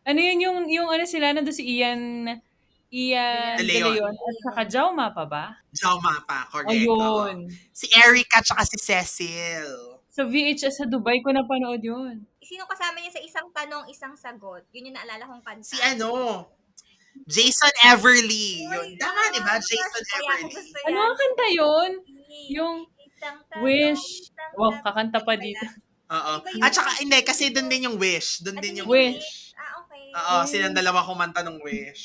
[SPEAKER 2] Ano yun yung ano sila, nandun si Ian
[SPEAKER 1] De
[SPEAKER 2] De
[SPEAKER 1] Leon.
[SPEAKER 2] Leon. At saka Jauma pa ba?
[SPEAKER 1] Jauma pa, correct.
[SPEAKER 2] Ayun.
[SPEAKER 1] Si Erica tsaka si Cecil.
[SPEAKER 2] Sa VHS sa Dubai ko napanood yun.
[SPEAKER 3] Sino kasama niya sa isang tanong, isang sagot? Yun yung naalala kong
[SPEAKER 1] Si
[SPEAKER 3] kanta.
[SPEAKER 1] Jason Everly.
[SPEAKER 3] Oh my
[SPEAKER 1] Yun. Tama, di ba?
[SPEAKER 3] gosh!
[SPEAKER 1] Jason
[SPEAKER 3] Kaya ako
[SPEAKER 1] Everly.
[SPEAKER 3] gusto
[SPEAKER 2] Ano
[SPEAKER 3] yan.
[SPEAKER 2] ang kanta yun?
[SPEAKER 3] Hindi.
[SPEAKER 2] Yung
[SPEAKER 3] Isang tanong,
[SPEAKER 2] Wish.
[SPEAKER 3] isang
[SPEAKER 2] Wow,
[SPEAKER 3] sagot.
[SPEAKER 2] kakanta pa
[SPEAKER 3] Ano ba
[SPEAKER 2] dito.
[SPEAKER 3] yan?
[SPEAKER 1] Oo.
[SPEAKER 3] Iba
[SPEAKER 1] At
[SPEAKER 3] yun.
[SPEAKER 1] saka, hindi, kasi doon din yung Wish. Doon
[SPEAKER 3] At
[SPEAKER 1] din
[SPEAKER 3] hindi
[SPEAKER 1] yung
[SPEAKER 3] yung
[SPEAKER 2] Wish.
[SPEAKER 1] Wish.
[SPEAKER 3] wish. Okay.
[SPEAKER 1] Oo,
[SPEAKER 2] Wish.
[SPEAKER 1] silang dalawa kumanta ng Wish.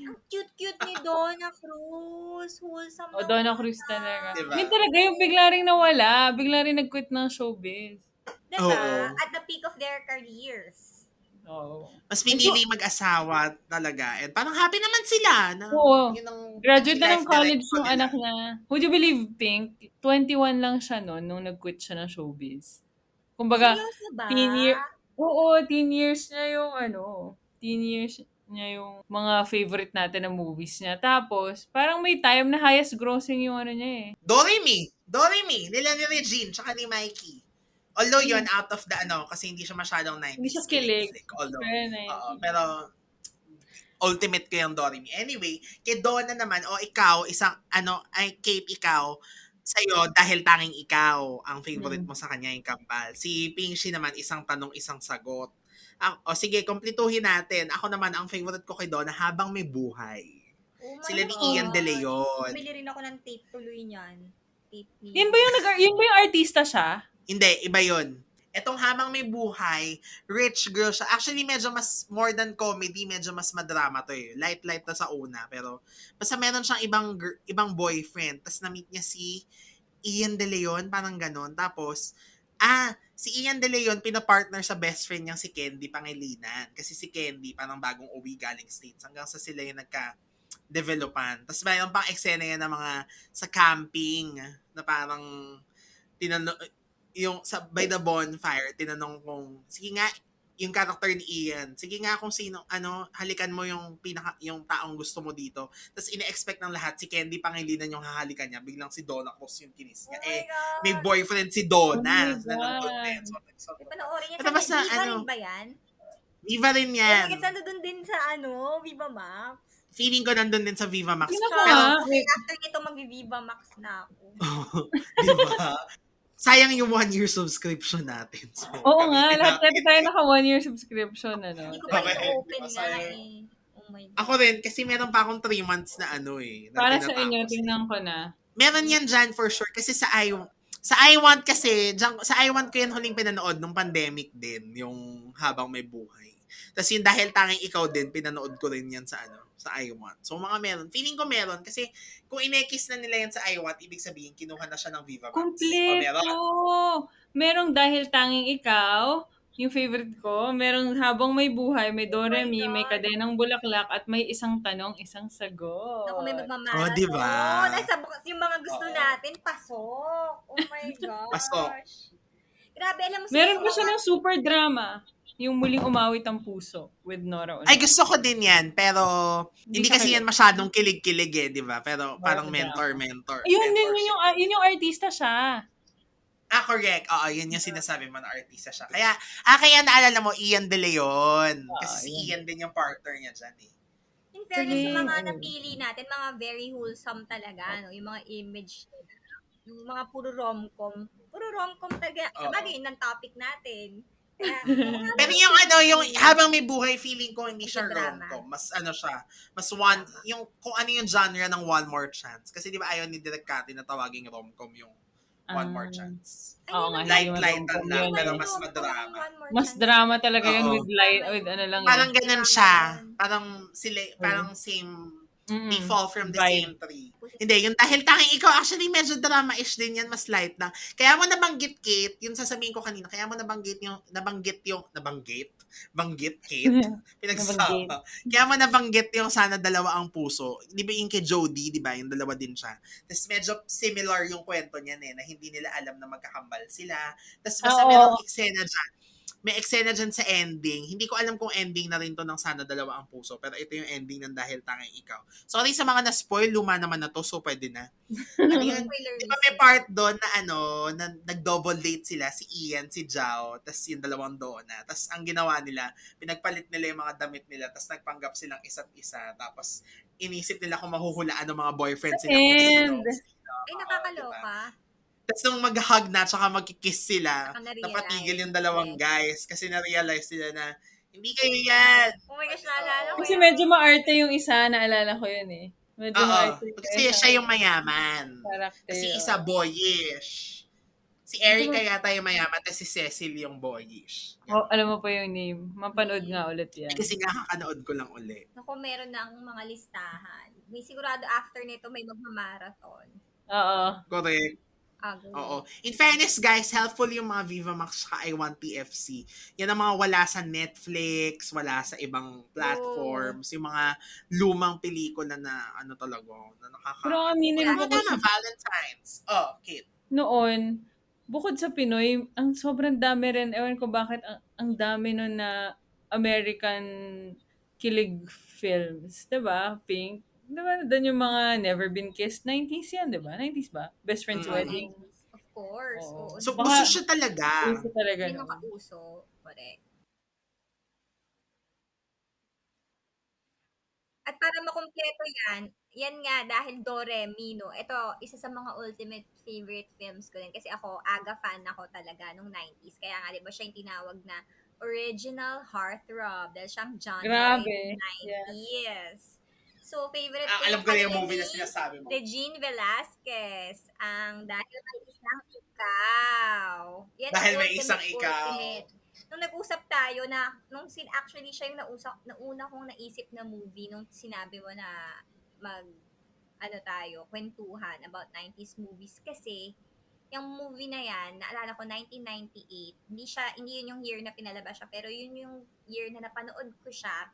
[SPEAKER 3] Ang cute-cute ni Donna Cruz. Wholesome
[SPEAKER 2] O,
[SPEAKER 3] na
[SPEAKER 2] Donna Cruz
[SPEAKER 3] bata.
[SPEAKER 2] talaga.
[SPEAKER 1] Diba?
[SPEAKER 2] Yun talaga yung bigla rin nawala. Bigla rin nag-quit ng showbiz.
[SPEAKER 3] Diba?
[SPEAKER 1] Oo.
[SPEAKER 3] At the peak of their careers.
[SPEAKER 2] Oo.
[SPEAKER 1] Mas pinili mag-asawa talaga. And parang happy naman sila. Na,
[SPEAKER 2] Oo.
[SPEAKER 1] yun ang
[SPEAKER 2] Graduate na
[SPEAKER 1] life
[SPEAKER 2] ng college
[SPEAKER 1] direction
[SPEAKER 2] yung
[SPEAKER 1] nila.
[SPEAKER 2] anak niya. Would you believe, Pink? 21 lang siya noon nung nag-quit siya ng showbiz. Kumbaga,
[SPEAKER 3] Seryoso ba?
[SPEAKER 2] Oo, teen years niya yung teen years niya yung mga favorite natin na movies niya. Tapos, parang may time na highest grossing yung niya eh.
[SPEAKER 1] Doremi. Nila ni Regine, tsaka ni Mikey. Although yun, out of the kasi hindi siya masyadong 90s
[SPEAKER 2] Hindi siya kilig.
[SPEAKER 1] flick. Although,
[SPEAKER 2] Pero,
[SPEAKER 1] pero ultimate ko yung Doremi. Anyway, kay Donna naman, ikaw, Kate, ikaw, sa'yo, dahil tanging ikaw, ang favorite mo sa kanya yung Kambal. Si Pingshi naman, isang tanong, isang sagot. Sige, kumpletuhin natin. Ako naman, ang favorite ko kay Donna, Habang May Buhay.
[SPEAKER 3] Oh my
[SPEAKER 1] Sila ni
[SPEAKER 3] God.
[SPEAKER 1] Ian De Leon.
[SPEAKER 3] Bumili rin ako ng tape tuloy niyan. Tape ni...
[SPEAKER 2] yun ba yung artista siya?
[SPEAKER 1] Hindi, iba yun. Etong Habang May Buhay, rich girl siya. Actually, medyo mas, more than comedy, medyo mas madrama to eh. Light to sa una, pero basta meron siyang ibang boyfriend. Tapos na-meet niya si Ian De Leon, parang ganon. Tapos, si Ian De Leon, pinapartner sa best friend niyang si Candy Pangilinan. Kasi si Candy, parang bagong uwi galing States. Hanggang sa sila yung nagka-developan. Tapos mayroon pang eksena yan ng mga sa camping na parang tinanong, by the bonfire, tinanong kong, sige nga, yung character ni Ian, sige nga kung sino, halikan mo yung yung taong gusto mo dito. Tapos ine-expect ng lahat, si Candy Pangilinan yung hahalikan niya, biglang si Donna Cruz yung kinis
[SPEAKER 3] Oh
[SPEAKER 1] niya.
[SPEAKER 3] my God.
[SPEAKER 1] May boyfriend si
[SPEAKER 2] Oh
[SPEAKER 1] Donna
[SPEAKER 2] my
[SPEAKER 1] na nandun
[SPEAKER 2] God.
[SPEAKER 1] din. So,
[SPEAKER 3] Panoorin niya.
[SPEAKER 1] Tapos
[SPEAKER 3] Sa
[SPEAKER 1] na,
[SPEAKER 3] Viva rin ba yan?
[SPEAKER 1] Viva rin
[SPEAKER 3] Oh
[SPEAKER 1] yan.
[SPEAKER 3] my God, nandun din sa Viva Max.
[SPEAKER 1] Feeling ko nandun din sa Viva Max.
[SPEAKER 2] Yun ako
[SPEAKER 3] Pero,
[SPEAKER 2] nga.
[SPEAKER 3] okay, after nito, mag-Viva Max na ako.
[SPEAKER 1] Diba? Sayang yung 1-year subscription natin. So,
[SPEAKER 2] Oo nga,
[SPEAKER 1] gamitin
[SPEAKER 2] lahat
[SPEAKER 1] natin.
[SPEAKER 2] tayo naka 1-year subscription,
[SPEAKER 3] Hindi ko pa
[SPEAKER 1] Okay.
[SPEAKER 3] ito-open
[SPEAKER 1] Diba,
[SPEAKER 3] nga
[SPEAKER 1] sayang.
[SPEAKER 3] eh. Oh my God.
[SPEAKER 1] Ako rin, kasi meron pa akong 3 months na na
[SPEAKER 2] Para sa
[SPEAKER 1] tinatapos
[SPEAKER 2] inyo,
[SPEAKER 1] eh.
[SPEAKER 2] tingnan ko na.
[SPEAKER 1] Meron yan dyan for sure. Kasi sa I Want kasi, sa I Want ko yan huling pinanood nung pandemic din, yung Habang May Buhay. Tapos yung Dahil Tanging Ikaw din, pinanood ko rin yan sa sa I Want. So mga meron. Feeling ko meron kasi kung inekis na nila yan sa I Want, ibig sabihin kinuha na siya ng Viva Max. O meron.
[SPEAKER 2] Kompleto! Merong Dahil Tanging Ikaw, yung favorite ko. Merong Habang May Buhay, may
[SPEAKER 3] Oh my
[SPEAKER 2] Doremi, may
[SPEAKER 3] God.
[SPEAKER 2] Kadenang Bulaklak, at may Isang Tanong, Isang Sagot.
[SPEAKER 3] Naku, may magmamarathon.
[SPEAKER 1] Oh, diba?
[SPEAKER 3] Ay, yung mga gusto
[SPEAKER 1] Oo.
[SPEAKER 3] natin, pasok. Oh my gosh.
[SPEAKER 1] Pasok.
[SPEAKER 3] Grabe, alam mo
[SPEAKER 2] Meron pa
[SPEAKER 3] yung
[SPEAKER 2] siya
[SPEAKER 3] mga-
[SPEAKER 2] ng super drama. Yung Muling Umawit ang Puso with Nora Honor.
[SPEAKER 1] Ay, gusto ko din yan. Pero, hindi
[SPEAKER 2] siya
[SPEAKER 1] kasi
[SPEAKER 2] kilig.
[SPEAKER 1] yan masyadong kilig-kilig eh, di ba? Pero parang
[SPEAKER 2] More drama.
[SPEAKER 1] mentor.
[SPEAKER 2] Yun
[SPEAKER 1] mentorship.
[SPEAKER 2] yun yung artista siya.
[SPEAKER 1] Correct. Oo, yun yung sinasabi mo na artista siya. Kaya naalala mo, Ian De Leon. Kasi si Ian din yung partner niya dyan eh.
[SPEAKER 3] In fairness, yung mga
[SPEAKER 2] Galing.
[SPEAKER 3] napili natin, mga very wholesome talaga, no? Yung mga image, yung mga puro rom-com. Puro rom-com talaga.
[SPEAKER 1] Oo.
[SPEAKER 3] Sabagay, yun ang topic natin. Kaya,
[SPEAKER 1] Pero yung yung Habang May Buhay, feeling ko hindi siya
[SPEAKER 3] Drama.
[SPEAKER 1] rom-com. Mas siya, mas one, yung kung ano yung genre ng One More Chance. Kasi di ba ayaw ni Direk Cathy na tawaging rom-com yung One More Chance.
[SPEAKER 2] Oo nga,
[SPEAKER 1] Light
[SPEAKER 2] hindi
[SPEAKER 1] lang,
[SPEAKER 2] rom-com
[SPEAKER 1] lang,
[SPEAKER 2] yun
[SPEAKER 1] pero
[SPEAKER 2] eh.
[SPEAKER 1] mas madrama.
[SPEAKER 2] Mas drama talaga yun
[SPEAKER 1] Oo.
[SPEAKER 2] with light, with ano lang
[SPEAKER 1] Parang
[SPEAKER 2] yun.
[SPEAKER 1] ganun siya. Parang same,
[SPEAKER 2] Mm-mm.
[SPEAKER 1] they fall from the
[SPEAKER 2] Vibe.
[SPEAKER 1] same tree. Hindi, yung Dahil Tanging Ikaw, actually medyo drama-ish din yan, mas light lang. Kaya mo nabanggit, Kate, yung sasabihin ko kanina, kaya mo nabanggit, Kate, pinagsama. Kaya mo nabanggit yung Sana Dalawa ang Puso. Di ba yung kay Jody, di ba? Yung dalawa din siya. Tapos medyo similar yung kwento niyan na hindi nila alam na magkakambal sila. Tapos basta
[SPEAKER 2] Oo.
[SPEAKER 1] merong eksena dyan. May eksena dyan sa ending. Hindi ko alam kung ending na rin to ng Sana Dalawa ang Puso, pero ito yung ending ng Dahil Tanging Ikaw. Sorry sa mga na-spoil, luma naman na to, so pwede na. Ano yun? Di ba may part doon na na nag-double date sila, si Ian, si Jao, tas yung dalawang Donna. Tas ang ginawa nila, pinagpalit nila yung mga damit nila, tas nagpanggap silang isa't isa. Tapos inisip nila kung mahuhulaan ng mga boyfriends nila kung sino.
[SPEAKER 2] And,
[SPEAKER 3] Ay, nakakaloka.
[SPEAKER 1] Tapos nung mag-hug na, tsaka magkikiss sila,
[SPEAKER 3] Saka
[SPEAKER 1] napatigil
[SPEAKER 3] na-realize.
[SPEAKER 1] yung dalawang
[SPEAKER 3] Yes.
[SPEAKER 1] guys. Kasi na-realize nila na, hindi kayo yan.
[SPEAKER 3] Oh my gosh, naalala ko
[SPEAKER 2] Kasi
[SPEAKER 3] yung...
[SPEAKER 2] medyo maarte yung isa, naalala ko yun eh. Medyo
[SPEAKER 1] Oo.
[SPEAKER 2] maarte yung
[SPEAKER 1] Kasi
[SPEAKER 2] isang
[SPEAKER 1] siya yung mayaman.
[SPEAKER 2] character.
[SPEAKER 1] Si isa boyish. Si Erica yata yung mayaman, tapos si Cecil yung boyish.
[SPEAKER 2] Oh, alam mo pa yung name. Mapanood nga ulit yan.
[SPEAKER 1] Kasi nga kakanood ko lang uli.
[SPEAKER 3] Naku, meron na ang mga listahan. May sigurado after nito may magmamarathon.
[SPEAKER 2] Oo.
[SPEAKER 1] Correct.
[SPEAKER 3] Go.
[SPEAKER 1] Oo. In fairness, guys, helpful yung mga Viva Max saka I1TFC. Yan ang mga wala sa Netflix, wala sa ibang platforms, yung mga lumang pelikula na ano talaga, na
[SPEAKER 2] Pero
[SPEAKER 1] nakaka...
[SPEAKER 2] aminin
[SPEAKER 1] Ano
[SPEAKER 2] ko
[SPEAKER 1] na,
[SPEAKER 2] kasi
[SPEAKER 1] Valentine's. Oh, Kate.
[SPEAKER 2] noon, bukod sa Pinoy, ang sobrang dami rin, ewan ko bakit, ang dami nun na American kilig films. 'Di ba? Pink. 'Di ba? Doon yung mga Never Been Kissed. 90s yan, 'di ba? 90s ba? Best Friend's
[SPEAKER 1] Mm.
[SPEAKER 2] Wedding.
[SPEAKER 3] 90s. Of course.
[SPEAKER 2] Oo.
[SPEAKER 3] Oo.
[SPEAKER 1] So,
[SPEAKER 2] Baka
[SPEAKER 1] gusto siya talaga.
[SPEAKER 2] uso talaga
[SPEAKER 3] Yun ang
[SPEAKER 2] noon.
[SPEAKER 3] kauso. Correct. At para makumpleto yan nga dahil Doremi, no? Ito, isa sa mga ultimate favorite films ko din. Kasi ako, Aga fan ako talaga nung 90s. Kaya nga, di ba siya yung tinawag na original heartthrob dahil siyang genre in
[SPEAKER 2] Grabe.
[SPEAKER 3] the
[SPEAKER 2] Yeah.
[SPEAKER 3] 90s. So, favorite ko
[SPEAKER 1] Alam
[SPEAKER 3] yung
[SPEAKER 1] ko na yung
[SPEAKER 3] kanila
[SPEAKER 1] movie
[SPEAKER 3] ni
[SPEAKER 1] na sinasabi mo.
[SPEAKER 3] Regine Velasquez. Ang Dahil May Isang Ikaw. Yan ang
[SPEAKER 1] Dahil may isang ikaw.
[SPEAKER 3] ultimate. Nung nag-usap tayo na, actually siya yung nauna kong naisip na movie nung sinabi mo na mag, kwentuhan about 90s movies. Kasi, yung movie na yan, naalala ko, 1998, hindi yun yung year na pinalabas siya, pero yun yung year na napanood ko siya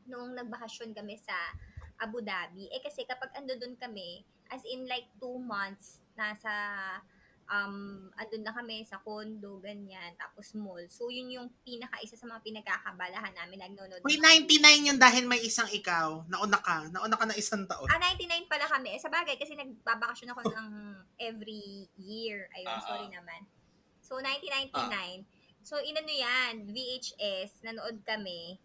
[SPEAKER 3] noong nagbakasyon kami sa Abu Dhabi. Kasi kapag ando doon kami, as in like 2 months, andun na kami sa condo, ganyan, tapos mall. So, yun yung isa sa mga pinagkakabalahan namin, nagnonood
[SPEAKER 1] Uy,
[SPEAKER 3] ng mga
[SPEAKER 1] 99 yun dahil may isang ikaw. Nauna ka. Nauna ka ng isang taon.
[SPEAKER 3] 99 pala kami. Sa bagay, kasi nagbabakasyon ako ng every year. Ayun, sorry naman. So, 1999. So, inano yan, VHS, nanood kami.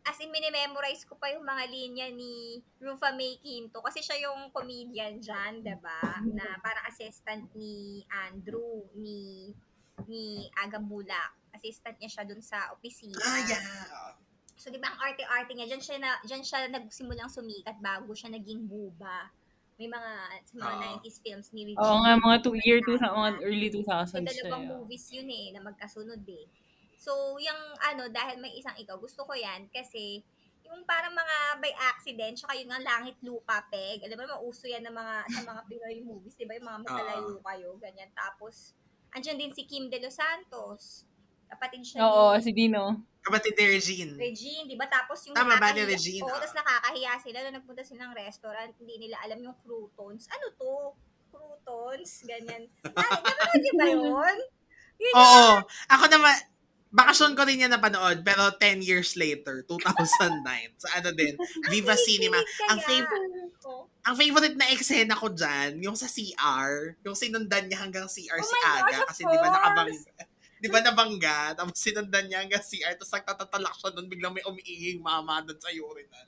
[SPEAKER 3] As in, minimemorize ko pa yung mga linya ni Rufa May Quinto kasi siya yung comedian dyan, diba? Na parang assistant ni Andrew, ni Aga Mulak. Assistant niya siya dun sa opisina.
[SPEAKER 1] Yeah.
[SPEAKER 3] So, di ba, ang arte-arte niya, dyan siya nagsimulang sumikat bago siya naging buba. May sa mga 90s films ni Regine.
[SPEAKER 2] Oo nga, mga mga early 2000s
[SPEAKER 3] May
[SPEAKER 2] siya.
[SPEAKER 3] dalawang movies yun na magkasunod eh. So, yung dahil may isang ikaw, gusto ko yan kasi yung parang mga by accident, tsaka yung langit lupa peg. Alam mo naman, uso yan sa mga Pinoy movies, di ba? Yung mga magkalayo kayo, ganyan. Tapos, andyan din si Kim De Los Santos. Kapatid siya
[SPEAKER 2] Oo,
[SPEAKER 3] ni
[SPEAKER 2] si Dino.
[SPEAKER 1] Kapatid ni Regine.
[SPEAKER 3] Regine, di ba? Tapos yung
[SPEAKER 1] Tama ba ni Regine?
[SPEAKER 3] Oo, tapos nakakahiya sila nung nagpunta silang restaurant, hindi nila alam yung croutons. Ano to? Croutons? Ganyan. Napanood niyo ba yun? Yun yung
[SPEAKER 1] Oo. Ako naman, bakasyon ko rin yan napanood, pero 10 years later, 2009. Sa ano din, Viva Cinema.
[SPEAKER 3] kilig kaya.
[SPEAKER 1] Ang favorite na eksena ko dyan, yung sa CR, yung sinundan niya hanggang CR
[SPEAKER 3] Oh
[SPEAKER 1] si
[SPEAKER 3] my
[SPEAKER 1] Aga,
[SPEAKER 3] gosh, of
[SPEAKER 1] kasi di ba
[SPEAKER 3] course!
[SPEAKER 1] di ba nabangga, tapos sinundan niya hanggang CR, tapos nagtatatalak siya nun, biglang may umiihing mama doon sa urinal.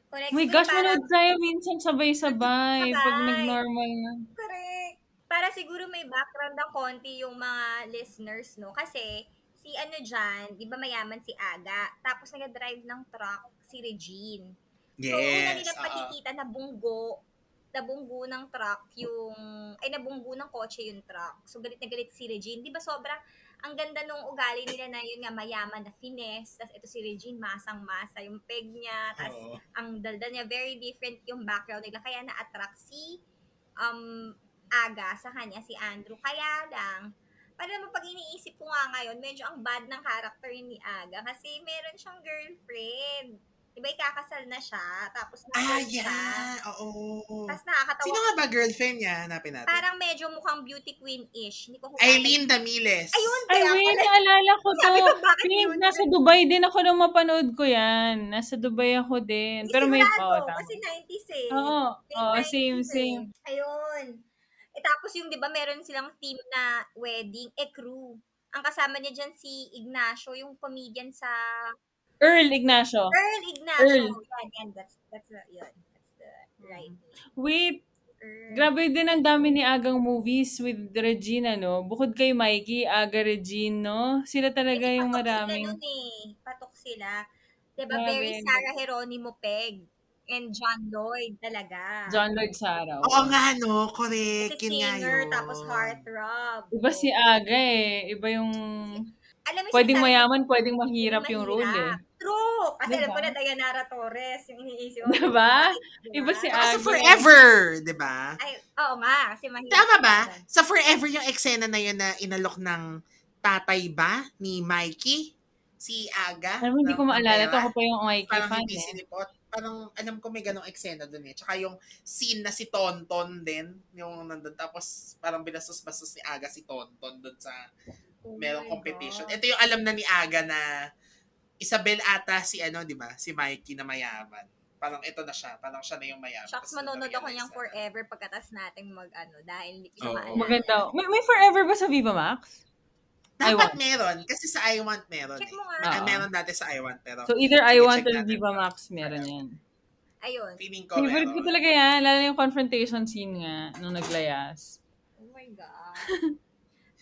[SPEAKER 3] Correct.
[SPEAKER 2] Oh my
[SPEAKER 3] Siguro
[SPEAKER 2] gosh, manood tayo minsan sabay-sabay pag
[SPEAKER 3] Sabay.
[SPEAKER 2] nag-normal na.
[SPEAKER 3] Correct. Para siguro may background na konti yung mga listeners, no? Kasi, si ano dyan, di ba mayaman si Aga, tapos nag-drive ng truck si Regine. So, una
[SPEAKER 1] Yes.
[SPEAKER 3] nila pakikita na nabunggo ng truck nabunggo ng kotse yung truck. So, galit na galit si Regine. Di ba sobrang, ang ganda nung ugali nila na yun nga, mayaman na finesse. Tapos ito si Regine, masang-masa yung peg niya. Tapos,
[SPEAKER 1] Oo.
[SPEAKER 3] ang daldal niya, very different yung background nila. Kaya na-attract si um, Aga sa kanya, si Andrew. Kaya lang, para naman pag iniisip ko nga ngayon, medyo ang bad ng character ni Aga kasi meron siyang girlfriend. Diba, ikakasal na siya, tapos na-hurt siya.
[SPEAKER 1] Yeah. Oo.
[SPEAKER 3] Tapos nakakatawa.
[SPEAKER 1] Sino nga ba girlfriend niya? Hanapin natin.
[SPEAKER 3] Parang medyo mukhang beauty queen-ish. Hindi ko
[SPEAKER 1] Aileen Damiles.
[SPEAKER 3] Ayun,
[SPEAKER 2] Ay,
[SPEAKER 3] kaya
[SPEAKER 2] wait,
[SPEAKER 3] pala.
[SPEAKER 2] naalala ko to.
[SPEAKER 3] Sabi ko, bakit
[SPEAKER 2] Pink,
[SPEAKER 3] beauty
[SPEAKER 2] nasa Dubai din ako nung mapanood ko yan. Nasa Dubai ako din. Pero may,
[SPEAKER 3] Sigurado,
[SPEAKER 2] tama.
[SPEAKER 3] kasi 90s eh.
[SPEAKER 2] Oo,
[SPEAKER 3] Late
[SPEAKER 2] same,
[SPEAKER 3] 90s
[SPEAKER 2] same.
[SPEAKER 3] Ayun. Tapos yung, di ba, meron silang team na wedding, crew. Ang kasama niya dyan si Ignacio, yung comedian sa...
[SPEAKER 2] Earl Ignacio.
[SPEAKER 3] Earl Ignacio.
[SPEAKER 2] Earl.
[SPEAKER 3] Yan. That's the right name.
[SPEAKER 2] Wait,
[SPEAKER 3] Earth.
[SPEAKER 2] Grabe din ang dami ni Agang movies with Regine, no? Bukod kay Mikey, Aga, Regine, no? Sila talaga
[SPEAKER 3] Kasi
[SPEAKER 2] yung
[SPEAKER 3] patok sila
[SPEAKER 2] maraming...
[SPEAKER 3] nun eh. Patok sila. Diba,
[SPEAKER 2] Grabe.
[SPEAKER 3] very Sarah Geronimo Peg. And John Lloyd talaga.
[SPEAKER 2] John Lloyd Sarah,
[SPEAKER 1] Oo
[SPEAKER 2] oo.
[SPEAKER 1] nga, no?
[SPEAKER 3] Kasi
[SPEAKER 1] Correct. Yun nga
[SPEAKER 3] singer, tapos
[SPEAKER 1] yun.
[SPEAKER 3] heartthrob.
[SPEAKER 2] Iba si Aga eh. Iba yung...
[SPEAKER 3] Alam mo,
[SPEAKER 2] Pwedeng
[SPEAKER 3] sinasabi ko,
[SPEAKER 2] mayaman, pwedeng
[SPEAKER 3] hindi
[SPEAKER 2] mahirap yung role eh.
[SPEAKER 3] mahirap. True! Kasi alam
[SPEAKER 2] Diba?
[SPEAKER 3] ko na Dayanara Torres, yung iniisip mo, pero
[SPEAKER 2] Diba?
[SPEAKER 3] iba eh,
[SPEAKER 2] Iba
[SPEAKER 3] diba?
[SPEAKER 2] si
[SPEAKER 1] Saka sa
[SPEAKER 2] Aga eh.
[SPEAKER 1] Forever, di ba?
[SPEAKER 3] Ay, oo nga, kasi mahirap
[SPEAKER 1] Tama ba?
[SPEAKER 3] talaga.
[SPEAKER 1] Sa Forever yung eksena na yun na inalok ng tatay ba ni Mikey? Si Aga
[SPEAKER 2] Alam mo, hindi ko
[SPEAKER 1] ng
[SPEAKER 2] maalala to.
[SPEAKER 1] pera?
[SPEAKER 2] Ako pa yung Mikey
[SPEAKER 1] Parang
[SPEAKER 2] fan
[SPEAKER 1] hindi
[SPEAKER 2] eh.
[SPEAKER 1] sinipot. Parang alam ko may ganong eksena dun eh. Tsaka yung scene na si Tonton din, yung nandun. Tapos parang binastos-bastos ni Aga si Tonton dun sa
[SPEAKER 3] Oh
[SPEAKER 1] merong
[SPEAKER 3] my
[SPEAKER 1] competition.
[SPEAKER 3] God.
[SPEAKER 1] Ito yung alam na ni Aga na Isabel ata si ano, di ba? Si Mikey na mayaman. Parang ito na siya. Parang siya na yung mayaman.
[SPEAKER 3] Shucks,
[SPEAKER 1] Tapos
[SPEAKER 3] manonood ako
[SPEAKER 1] na-realize
[SPEAKER 3] niyang
[SPEAKER 1] na.
[SPEAKER 3] forever pagkatas natin mag-ano, dahil hindi ko siya
[SPEAKER 1] Oo.
[SPEAKER 3] maalala.
[SPEAKER 2] Maganda. May Forever ba sa Viva Max? I
[SPEAKER 1] Dapat
[SPEAKER 2] Want.
[SPEAKER 1] meron. Kasi sa I Want meron
[SPEAKER 3] Check
[SPEAKER 1] eh.
[SPEAKER 3] mo nga.
[SPEAKER 2] Oo.
[SPEAKER 1] Meron dati sa I Want. Pero
[SPEAKER 2] So either I
[SPEAKER 1] sige,
[SPEAKER 2] Want
[SPEAKER 1] check
[SPEAKER 2] or
[SPEAKER 1] natin.
[SPEAKER 2] Viva Max, meron yan.
[SPEAKER 3] Ayun.
[SPEAKER 1] Feeling ko
[SPEAKER 2] Favorite ko
[SPEAKER 1] meron.
[SPEAKER 2] talaga yan. Lalo yung confrontation scene nga nung naglayas.
[SPEAKER 3] Oh my God.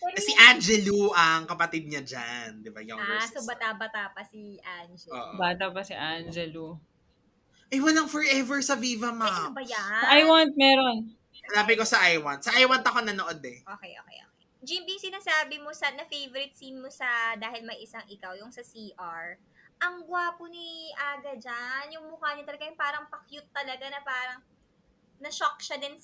[SPEAKER 3] Pero
[SPEAKER 1] Si
[SPEAKER 3] yung-
[SPEAKER 1] Angelo ang kapatid niya dyan. Di ba? Younger
[SPEAKER 3] so
[SPEAKER 1] sister.
[SPEAKER 3] bata-bata pa si Angel.
[SPEAKER 1] Oo.
[SPEAKER 2] Bata pa si Angelo.
[SPEAKER 1] Eh, walang Forever sa Viva
[SPEAKER 3] Ay, ano
[SPEAKER 1] Max.
[SPEAKER 3] ba yan?
[SPEAKER 2] Sa I Want, meron.
[SPEAKER 1] Hanapin ko sa I Want. Sa I Want ako nanood eh.
[SPEAKER 3] Okay. Jimby, sinasabi mo na favorite scene mo sa Dahil May Isang Ikaw, yung sa CR. Ang gwapo ni Aga dyan. Yung mukha niya talaga yung parang pa-cute talaga na parang na-shock siya din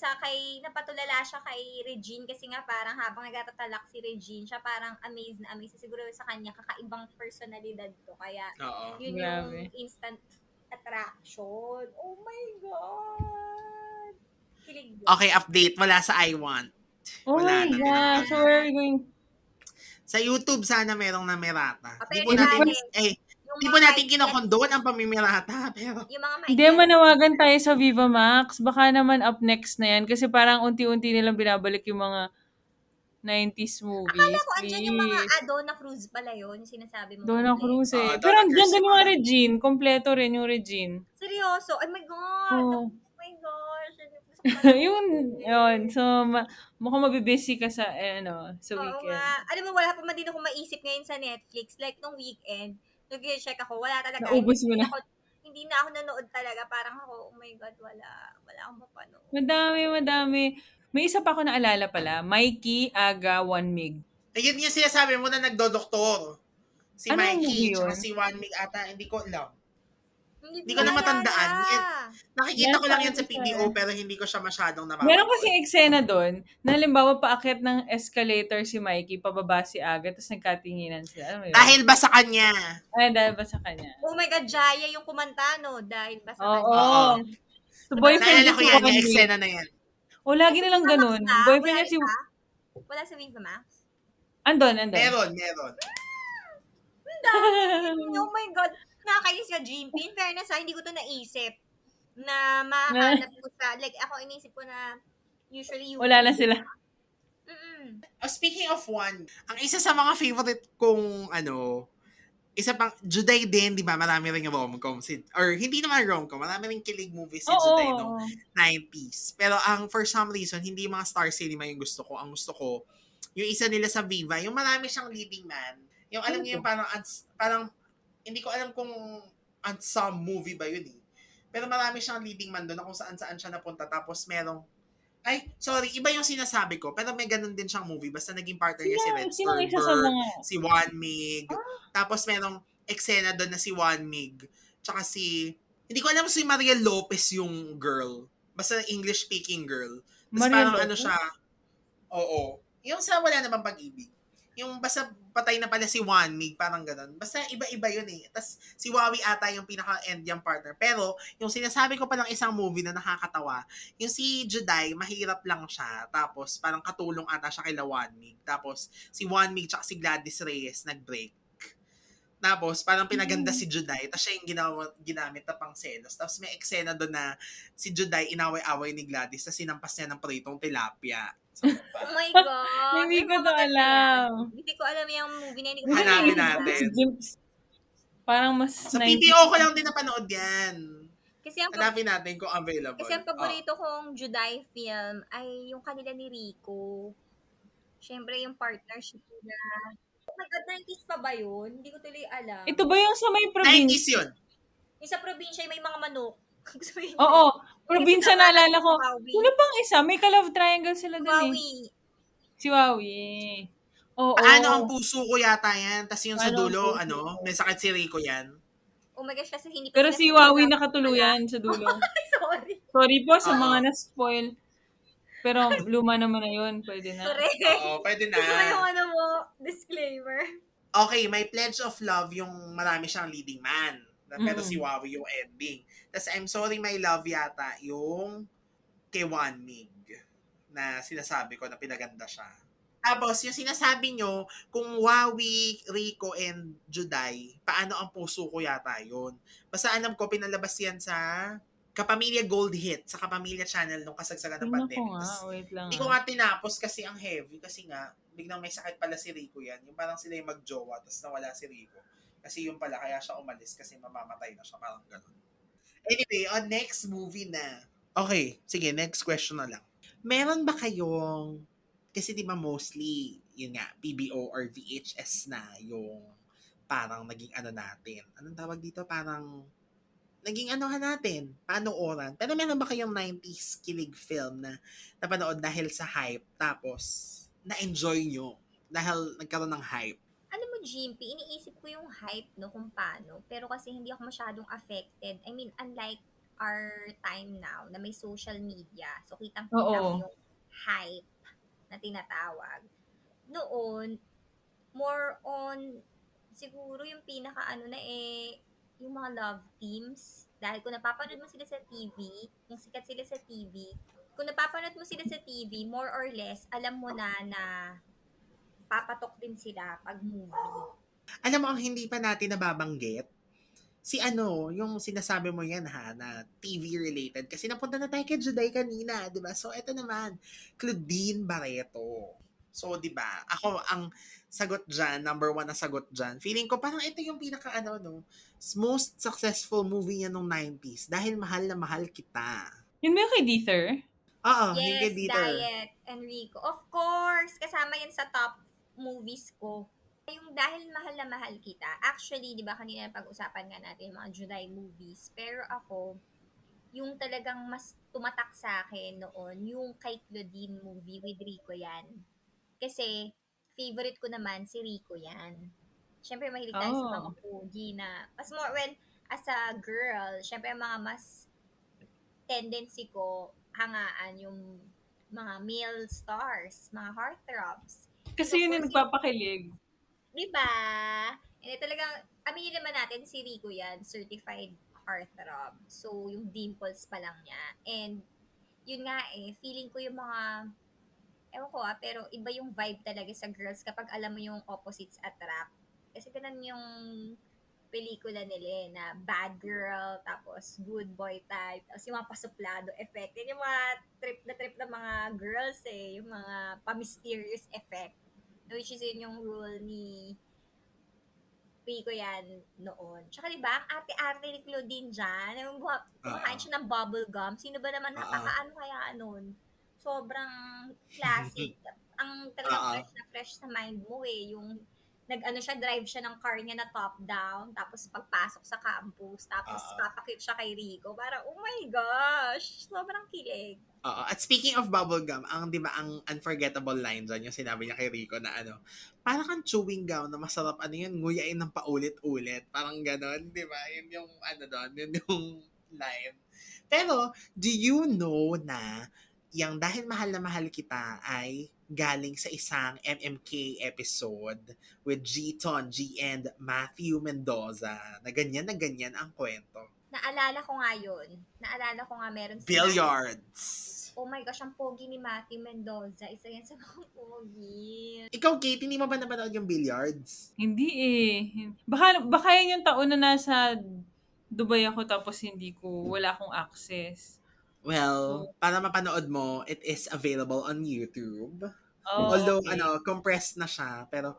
[SPEAKER 3] napatulala siya kay Regine kasi nga parang habang nagtatalak si Regine, siya parang amazed na amazed. Siguro sa kanya, kakaibang personalidad to. Kaya,
[SPEAKER 1] Oo.
[SPEAKER 3] yun
[SPEAKER 2] Grabe.
[SPEAKER 3] yung instant attraction. Oh my God! Kilig yun.
[SPEAKER 1] Okay, update. Wala sa I Want.
[SPEAKER 2] Oh
[SPEAKER 1] Wala
[SPEAKER 2] my
[SPEAKER 1] na,
[SPEAKER 2] gosh. So where are we going?
[SPEAKER 1] Sa YouTube sana merong namirata. Di po
[SPEAKER 3] Pero
[SPEAKER 1] natin,
[SPEAKER 3] dati, yung
[SPEAKER 1] di po
[SPEAKER 3] mga
[SPEAKER 1] natin
[SPEAKER 3] mic-
[SPEAKER 1] kinokondon ang pamimirata. Pero,
[SPEAKER 3] yung mga
[SPEAKER 2] Hindi,
[SPEAKER 3] mic-
[SPEAKER 2] manawagan tayo sa Viva Max. Baka naman up next na yan. Kasi parang unti-unti nilang binabalik yung mga 90s
[SPEAKER 3] Akala
[SPEAKER 2] movies.
[SPEAKER 3] ko andyan yung mga
[SPEAKER 2] Please.
[SPEAKER 3] Donna Cruz pala yun, yung sinasabi mo.
[SPEAKER 2] Donna
[SPEAKER 3] kompleto.
[SPEAKER 2] Cruz eh.
[SPEAKER 1] Oo,
[SPEAKER 2] Pero
[SPEAKER 1] Donna
[SPEAKER 2] andyan
[SPEAKER 1] Cruz
[SPEAKER 2] din
[SPEAKER 1] yung
[SPEAKER 2] yung mga
[SPEAKER 1] ano.
[SPEAKER 2] Regine. Kompleto rin yung Regine.
[SPEAKER 3] Seryoso? Oh my God!
[SPEAKER 2] Oo.
[SPEAKER 3] Oh my gosh! Gusto ko pala
[SPEAKER 2] yun. So, mukhang mabibusy ka sa, sa
[SPEAKER 3] Oo
[SPEAKER 2] weekend.
[SPEAKER 3] nga. Alam mo, wala pa man din ako maisip ngayon sa Netflix. Like, nung weekend, nag-check ako, wala talaga.
[SPEAKER 2] Naubos mo na.
[SPEAKER 3] Hindi na ako nanood talaga. Parang ako, oh my God, wala akong mapanood.
[SPEAKER 2] Madami. May isa pa ako naalala pala. Mikey, Aga, 1 Mig.
[SPEAKER 1] ayun yung sinasabi mo na nagdodoktor. Si
[SPEAKER 2] Anong
[SPEAKER 1] Mikey,
[SPEAKER 2] movie
[SPEAKER 1] tsaka
[SPEAKER 2] yun?
[SPEAKER 1] si Wanmig ata, hindi ko alam.
[SPEAKER 3] Hindi
[SPEAKER 1] ko na matandaan. Nakikita
[SPEAKER 2] Yan
[SPEAKER 1] ko lang
[SPEAKER 2] sa
[SPEAKER 1] yan sa
[SPEAKER 2] isa.
[SPEAKER 1] PBO pero hindi ko siya masyadong
[SPEAKER 2] Meron
[SPEAKER 1] namamanood.
[SPEAKER 2] kasing eksena doon na halimbawa paakyat ng escalator si Mikey, pababa si Aga, tapos nagkatinginan sila. Alam mo yun?
[SPEAKER 1] Dahil ba sa kanya?
[SPEAKER 2] Ay, dahil ba sa kanya?
[SPEAKER 3] Oh my God, Jaya yung kumanta, no? Dahil ba sa
[SPEAKER 2] Oo.
[SPEAKER 1] Oo.
[SPEAKER 2] So, boyfriend
[SPEAKER 1] Naalala
[SPEAKER 2] niya
[SPEAKER 1] ko
[SPEAKER 2] si
[SPEAKER 1] yan, yung
[SPEAKER 2] 1 Mig.
[SPEAKER 1] eksena na yan.
[SPEAKER 2] O, lagi nilang
[SPEAKER 3] Viva Max
[SPEAKER 2] ganun.
[SPEAKER 3] ba?
[SPEAKER 2] Boyfriend
[SPEAKER 3] Wala
[SPEAKER 2] niya si...
[SPEAKER 3] isa? Wala sa Viva Max?
[SPEAKER 2] Andon.
[SPEAKER 1] Meron.
[SPEAKER 3] Oh my God. Nakakainis ka, Jim. In fairness, hindi ko to naisip na mahanap ko sa, like, ako inisip ko na usually YouTube.
[SPEAKER 2] Wala na sila.
[SPEAKER 3] Mm-mm.
[SPEAKER 1] Speaking of one, ang isa sa mga favorite kong isa pang, Juday din, di ba? Marami rin rom-com. Or hindi naman rom-com, marami rin kilig movies si Juday no 90s. Pero for some reason, hindi yung mga Star Cinema yung gusto ko. Ang gusto ko, yung isa nila sa Viva, yung marami siyang leading man. Yung alam niyo yung parang hindi ko alam kung some movie ba yun eh. Pero marami siyang leading man doon na kung saan-saan siya napunta. Tapos iba yung sinasabi ko. Pero may ganun din siyang movie. Basta naging partner niya si Red
[SPEAKER 2] Sino isa sa
[SPEAKER 1] Sturber,
[SPEAKER 2] mga...
[SPEAKER 1] si Juan Mig. Tapos merong eksena doon na si Juan Mig. Tsaka hindi ko alam si Maria Lopez yung girl. Basta English-speaking girl. Tapos
[SPEAKER 2] Maria
[SPEAKER 1] parang
[SPEAKER 2] Lopez?
[SPEAKER 1] siya. Oo. Yung sa Wala Namang Pag-ibig. Yung basta patay na pala si Juan Mig, parang ganun. Basta iba-iba yun eh. Tapos si Wawi ata yung pinaka-end yung partner. Pero yung sinasabi ko palang isang movie na nakakatawa, yung si Juday, mahirap lang siya. Tapos parang katulong ata siya kay Juan Mig. Tapos si Juan Mig tsaka si Gladys Reyes nag-break. Tapos parang pinaganda si Juday. Tapos siya yung ginamit na pang selos. Tapos may eksena doon na si Juday inaway-away ni Gladys. Tapos sinampas niya ng pritong tilapia.
[SPEAKER 3] Oh my God.
[SPEAKER 2] Hindi ko
[SPEAKER 3] Ano
[SPEAKER 2] to
[SPEAKER 3] ba
[SPEAKER 2] alam.
[SPEAKER 3] Hindi ko alam yung movie na hindi ko
[SPEAKER 1] Hanapin
[SPEAKER 3] alam.
[SPEAKER 1] natin.
[SPEAKER 2] Parang mas
[SPEAKER 1] Sa
[SPEAKER 2] 90s.
[SPEAKER 1] PBO ko lang din napanood yan.
[SPEAKER 3] Kasi ang,
[SPEAKER 1] Hanapin natin kung
[SPEAKER 3] kasi
[SPEAKER 1] available.
[SPEAKER 3] ang paborito kong Juday film ay yung kanila ni Rico. Siyempre yung partnership nila. Oh my God, 90s pa ba yun? Hindi ko tuloy alam.
[SPEAKER 2] Ito ba yung sa may
[SPEAKER 1] 90s
[SPEAKER 2] probinsya?
[SPEAKER 1] yun.
[SPEAKER 3] Yung sa probinsya, may mga manok. Gusto mo yun?
[SPEAKER 2] Oo,
[SPEAKER 3] Yung ito
[SPEAKER 2] probinsya
[SPEAKER 3] sa pangalan
[SPEAKER 2] naalala
[SPEAKER 3] ni
[SPEAKER 2] ko.
[SPEAKER 3] Wawi.
[SPEAKER 2] Sino pang isa? May ka-love triangle sila dun eh.
[SPEAKER 3] Wawi.
[SPEAKER 2] Si Wawi.
[SPEAKER 1] Paano ang
[SPEAKER 2] Oo.
[SPEAKER 1] puso ko yata yan? Tapos yung sa
[SPEAKER 2] Paano ang
[SPEAKER 1] dulo,
[SPEAKER 2] puso ko?
[SPEAKER 1] may sakit si Rico yan.
[SPEAKER 3] Oh my gosh, kasi hindi pa
[SPEAKER 2] Pero
[SPEAKER 3] sila
[SPEAKER 2] si
[SPEAKER 3] sikat
[SPEAKER 2] Wawi
[SPEAKER 3] na pala.
[SPEAKER 2] nakatuluyan sa dulo.
[SPEAKER 3] Sorry.
[SPEAKER 2] Sorry po sa
[SPEAKER 1] Oo.
[SPEAKER 2] mga na-spoil. Pero luma naman na yun. Pwede na.
[SPEAKER 3] Correct.
[SPEAKER 1] Oo, pwede na.
[SPEAKER 3] Gusto mo yung ano mo, disclaimer.
[SPEAKER 1] Okay, may Pledge of Love yung marami siyang leading man. Pero si
[SPEAKER 2] Mm.
[SPEAKER 1] Wawi yung ending. Tapos I'm Sorry My Love yata yung kay Wanmig na sinasabi ko na pinaganda siya. Tapos, yung sinasabi nyo, kung Wawi, Rico, and Juday, paano ang puso ko yata yun. Basta alam ko, pinalabas yan sa Kapamilya Gold Hit, sa Kapamilya Channel nung kasagsagan ng
[SPEAKER 2] Tingnan ko
[SPEAKER 1] pandemic.
[SPEAKER 2] nga.
[SPEAKER 1] Tapos,
[SPEAKER 2] Wait lang
[SPEAKER 1] hindi ko
[SPEAKER 2] ah.
[SPEAKER 1] nga tinapos kasi ang heavy. Kasi nga, biglang may sakit pala si Rico yan. Yung parang sila yung magjowa, tapos nawala si Rico. Kasi yung pala, kaya siya umalis kasi mamamatay na siya. Parang ganun. Anyway, on next movie na. Okay, sige, next question na lang. Meron ba kayong, kasi di ba mostly, yun nga, PBO or VHS na yung parang naging ano natin. Anong tawag dito? Parang naging anuhan natin, panooran. Pero meron ba kayong 90s kilig film na napanood dahil sa hype tapos na-enjoy nyo dahil nagkaroon ng hype?
[SPEAKER 3] Alam mo, Jimpy, iniisip ko yung hype, no, kung paano. Pero kasi hindi ako masyadong affected. I mean, unlike our time now, na may social media. So, kitang-kita mo
[SPEAKER 2] Oo.
[SPEAKER 3] yung hype na tinatawag. Noon, more on, siguro yung pinaka-ano na yung mga love teams. Dahil kung napapanood mo sila sa TV, kung sikat sila sa TV, kung napapanood mo sila sa TV, more or less, alam mo na papatok din sila pag movie.
[SPEAKER 1] Alam mo, ang hindi pa natin nababanggit, si ano, yung sinasabi mo yan ha, na TV related. Kasi napunta na tayo kay Juday kanina, di ba? So, eto naman, Claudine Barreto. So, di ba? Ako, ang sagot dyan, number one na sagot dyan. Feeling ko, parang ito yung pinaka, ano, no, most successful movie niya nung 90s. Dahil mahal na mahal kita.
[SPEAKER 2] Yun ba yung kay Deether?
[SPEAKER 1] Oo, yung kay
[SPEAKER 3] Yes,
[SPEAKER 1] Dieter.
[SPEAKER 3] Diet, Enrico. Of course, kasama yan sa top movies ko. Yung Dahil Mahal na Mahal Kita, actually, di ba kanina pag-usapan nga natin yung mga July movies, pero ako, yung talagang mas tumatak sa akin noon, yung kay Claudine movie with Rico yan. Kasi, favorite ko naman si Rico yan. Siyempre, mahilig tayo sa mga
[SPEAKER 2] Oh.
[SPEAKER 3] pogi na, mas more when, as a girl, siyempre, mga mas tendency ko, hangaan yung mga male stars, mga heartthrobs. And of
[SPEAKER 2] Kasi yun yung
[SPEAKER 3] course,
[SPEAKER 2] nagpapakilig.
[SPEAKER 3] di ba? And talagang, aminin naman natin, si Rico yan, certified heartthrob. So, yung dimples pa lang niya. And, yun nga feeling ko yung mga, ewan ko pero iba yung vibe talaga sa girls kapag alam mo yung opposites attract. Kasi ganun yung pelikula nila na bad girl, tapos good boy type, tapos yung mga pasuplado effect. Yan yung mga trip na mga girls yung mga pa-mysterious effect. Which is yun yung rule ni Rico yan noon. Tsaka diba, ang arte-arte ni Claudine dyan, yung kumakain
[SPEAKER 1] Oo.
[SPEAKER 3] siya ng bubble gum, sino ba naman
[SPEAKER 1] Oo.
[SPEAKER 3] nakakaano kaya nun? Sobrang classic. Ang talagang
[SPEAKER 1] Oo.
[SPEAKER 3] fresh na fresh sa mind mo yung nag-ano siya, drive siya ng car niya na top down, tapos pagpasok sa campus, tapos
[SPEAKER 1] Oo.
[SPEAKER 3] papakit siya kay Rico. Parang, oh my gosh, sobrang kilig.
[SPEAKER 1] Oo. At speaking of bubblegum, ang 'di ba ang unforgettable line dyan, yung sinabi niya kay Rico na ano, para kang chewing gum na masarap ano yun, nguyain ng paulit-ulit. Parang ganon, 'di ba? Yun yung ano doon, yun yung line. Pero, do you know na yung Dahil Mahal na Mahal Kita ay galing sa isang MMK episode with G-Ton, G and Matthew Mendoza na ganyan ang kwento.
[SPEAKER 3] Naalala ko nga yun. Naalala ko nga meron si
[SPEAKER 1] Billiards.
[SPEAKER 3] Oh my gosh, ang pogi ni Matthew Mendoza. Isa yan sa mga pogi.
[SPEAKER 1] Ikaw, Kate, hindi mo ba napanood yung Billiards?
[SPEAKER 2] Hindi eh. Baka yun yung taon na nasa Dubai ako tapos wala akong access.
[SPEAKER 1] Well,
[SPEAKER 2] So,
[SPEAKER 1] para mapanood mo, it is available on YouTube.
[SPEAKER 2] oh,
[SPEAKER 1] Although,
[SPEAKER 2] okay.
[SPEAKER 1] compressed na siya. Pero,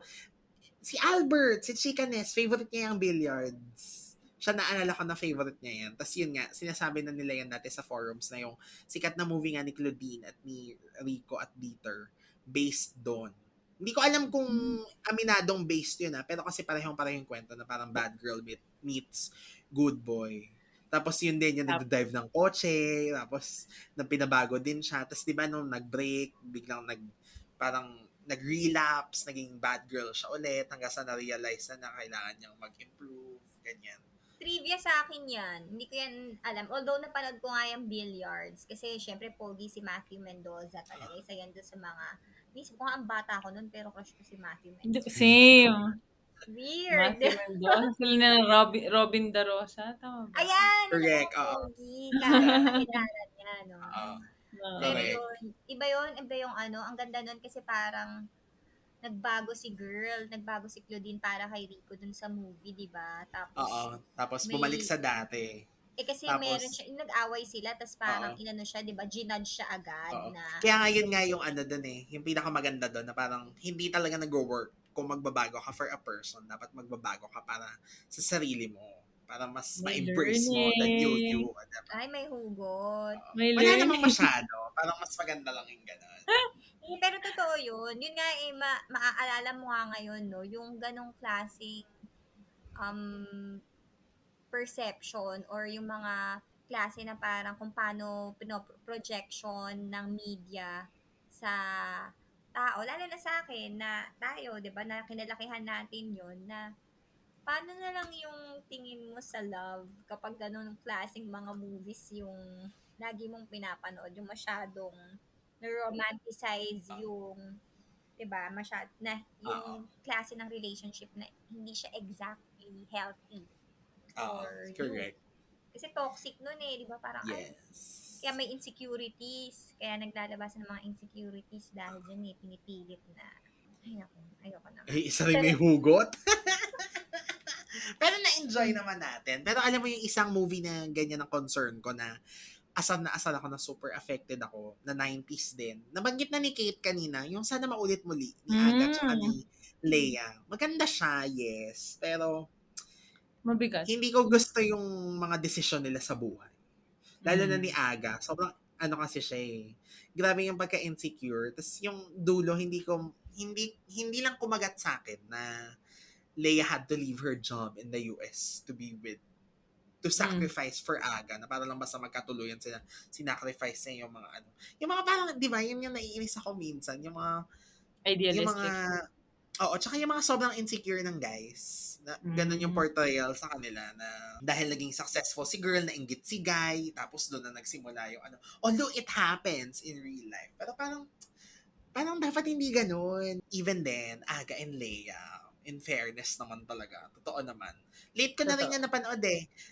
[SPEAKER 1] si Albert, si Chicanes, favorite niya yung Billiards. Siya naalala ko na favorite niya yan. Tapos yun nga, sinasabi na nila yan dati sa forums na yung sikat na movie nga ni Claudine at ni Rico at Dieter based doon. Hindi ko alam kung aminadong based yun pero kasi parehong kwento na parang bad girl meets good boy. Tapos yun din, yung nagda-drive ng kotse, tapos nang pinabago din siya. Tapos di ba nung nag-break, biglang parang nag-relapse, naging bad girl siya ulit hanggang sa na-realize na kailangan niyang mag-improve, ganyan.
[SPEAKER 3] Trivia sa akin yan. Hindi ko yan alam. Although napanood ko nga yung Billiards. Kasi syempre pogi si Matthew Mendoza talaga. Isa yan doon sa mga... Mismo ko nga ang bata ko noon pero crush ko si Matthew Mendoza.
[SPEAKER 2] Same.
[SPEAKER 3] Weird.
[SPEAKER 2] Matthew Mendoza. Sila na Robin Da Rosa. Tama ba?
[SPEAKER 3] Ayan! Yung
[SPEAKER 1] Correct,
[SPEAKER 3] mga
[SPEAKER 1] oo.
[SPEAKER 3] pogi. Kakilala niya, no?
[SPEAKER 1] Oo.
[SPEAKER 3] Pero
[SPEAKER 1] Correct.
[SPEAKER 3] yun, iba yung ano, ang ganda nun kasi parang nagbago si Claudine para kay Rico dun sa movie, di ba?
[SPEAKER 1] Oo.
[SPEAKER 3] Tapos,
[SPEAKER 1] Tapos
[SPEAKER 3] may,
[SPEAKER 1] bumalik sa dati.
[SPEAKER 3] kasi meron
[SPEAKER 1] Tapos,
[SPEAKER 3] siya, yung nag-away sila, tapos parang
[SPEAKER 1] oo.
[SPEAKER 3] inano siya, di ba? Ginudge siya agad
[SPEAKER 1] Oo.
[SPEAKER 3] na,
[SPEAKER 1] Kaya ngayon nga yung ano doon yung pinakamaganda doon na parang hindi talaga nag-work kung magbabago ka for a person. Dapat magbabago ka para sa sarili mo. Para mas
[SPEAKER 2] May
[SPEAKER 1] ma-embrace mo the new you.
[SPEAKER 2] learning.
[SPEAKER 1] Diba?
[SPEAKER 3] ay, may hugot.
[SPEAKER 2] May
[SPEAKER 1] Wala
[SPEAKER 2] learning.
[SPEAKER 1] namang masyado. Parang mas maganda lang yung gano'n.
[SPEAKER 3] Pero totoo yun. Yun nga maaalala mo nga ngayon, no? Yung ganong klaseng um, perception or yung mga klase na parang kung paano projection ng media sa tao, lalo na sa akin na tayo, 'di ba, na kinalakihan natin 'yon na paano na lang yung tingin mo sa love kapag ganun klaseng mga movies yung lagi mong pinapanood, yung masyadong na-romanticize yung 'di ba, na
[SPEAKER 1] Oo.
[SPEAKER 3] yung klase ng relationship na hindi siya exactly healthy
[SPEAKER 1] Oo.
[SPEAKER 3] for you.
[SPEAKER 1] Correct.
[SPEAKER 3] Kasi toxic nun di ba? Parang,
[SPEAKER 1] Yes.
[SPEAKER 3] kaya may insecurities. Kaya naglalabas ng mga insecurities dahil dyan pinipilit na, ay naku, ayoko na nga.
[SPEAKER 1] Ay, isa rin
[SPEAKER 3] Pero,
[SPEAKER 1] may hugot. Pero na-enjoy naman natin. Pero alam mo yung isang movie na ganyan ang concern ko na asal ako na super affected ako na 90s din. Nabanggit na ni Kate kanina, yung Sana Maulit Muli ni Aga tsaka ni Leia. Maganda siya, yes. Pero
[SPEAKER 2] Mabigat.
[SPEAKER 1] hindi ko gusto yung mga desisyon nila sa buhay. Lalo na ni Aga. Sobrang ano kasi siya Grabe yung pagka-insecure. Tapos yung dulo, hindi lang kumagat sa akin na Leia had to leave her job in the US to sacrifice for Aga na para lang basta magkatuluyan sila, sinacrifice niya yung mga ano. Yung mga parang, di ba, yun yung naiinis ako minsan, yung mga
[SPEAKER 2] Idealistic.
[SPEAKER 1] oo, tsaka yung mga sobrang insecure ng guys. Na, ganun yung portrayal sa kanila na dahil naging successful si girl, na inggit si guy, tapos doon na nagsimula yung ano. Although it happens in real life. Pero parang dapat hindi ganun. Even then, Aga and Leia, in fairness naman talaga. Totoo naman. Late ko na rin yan napanood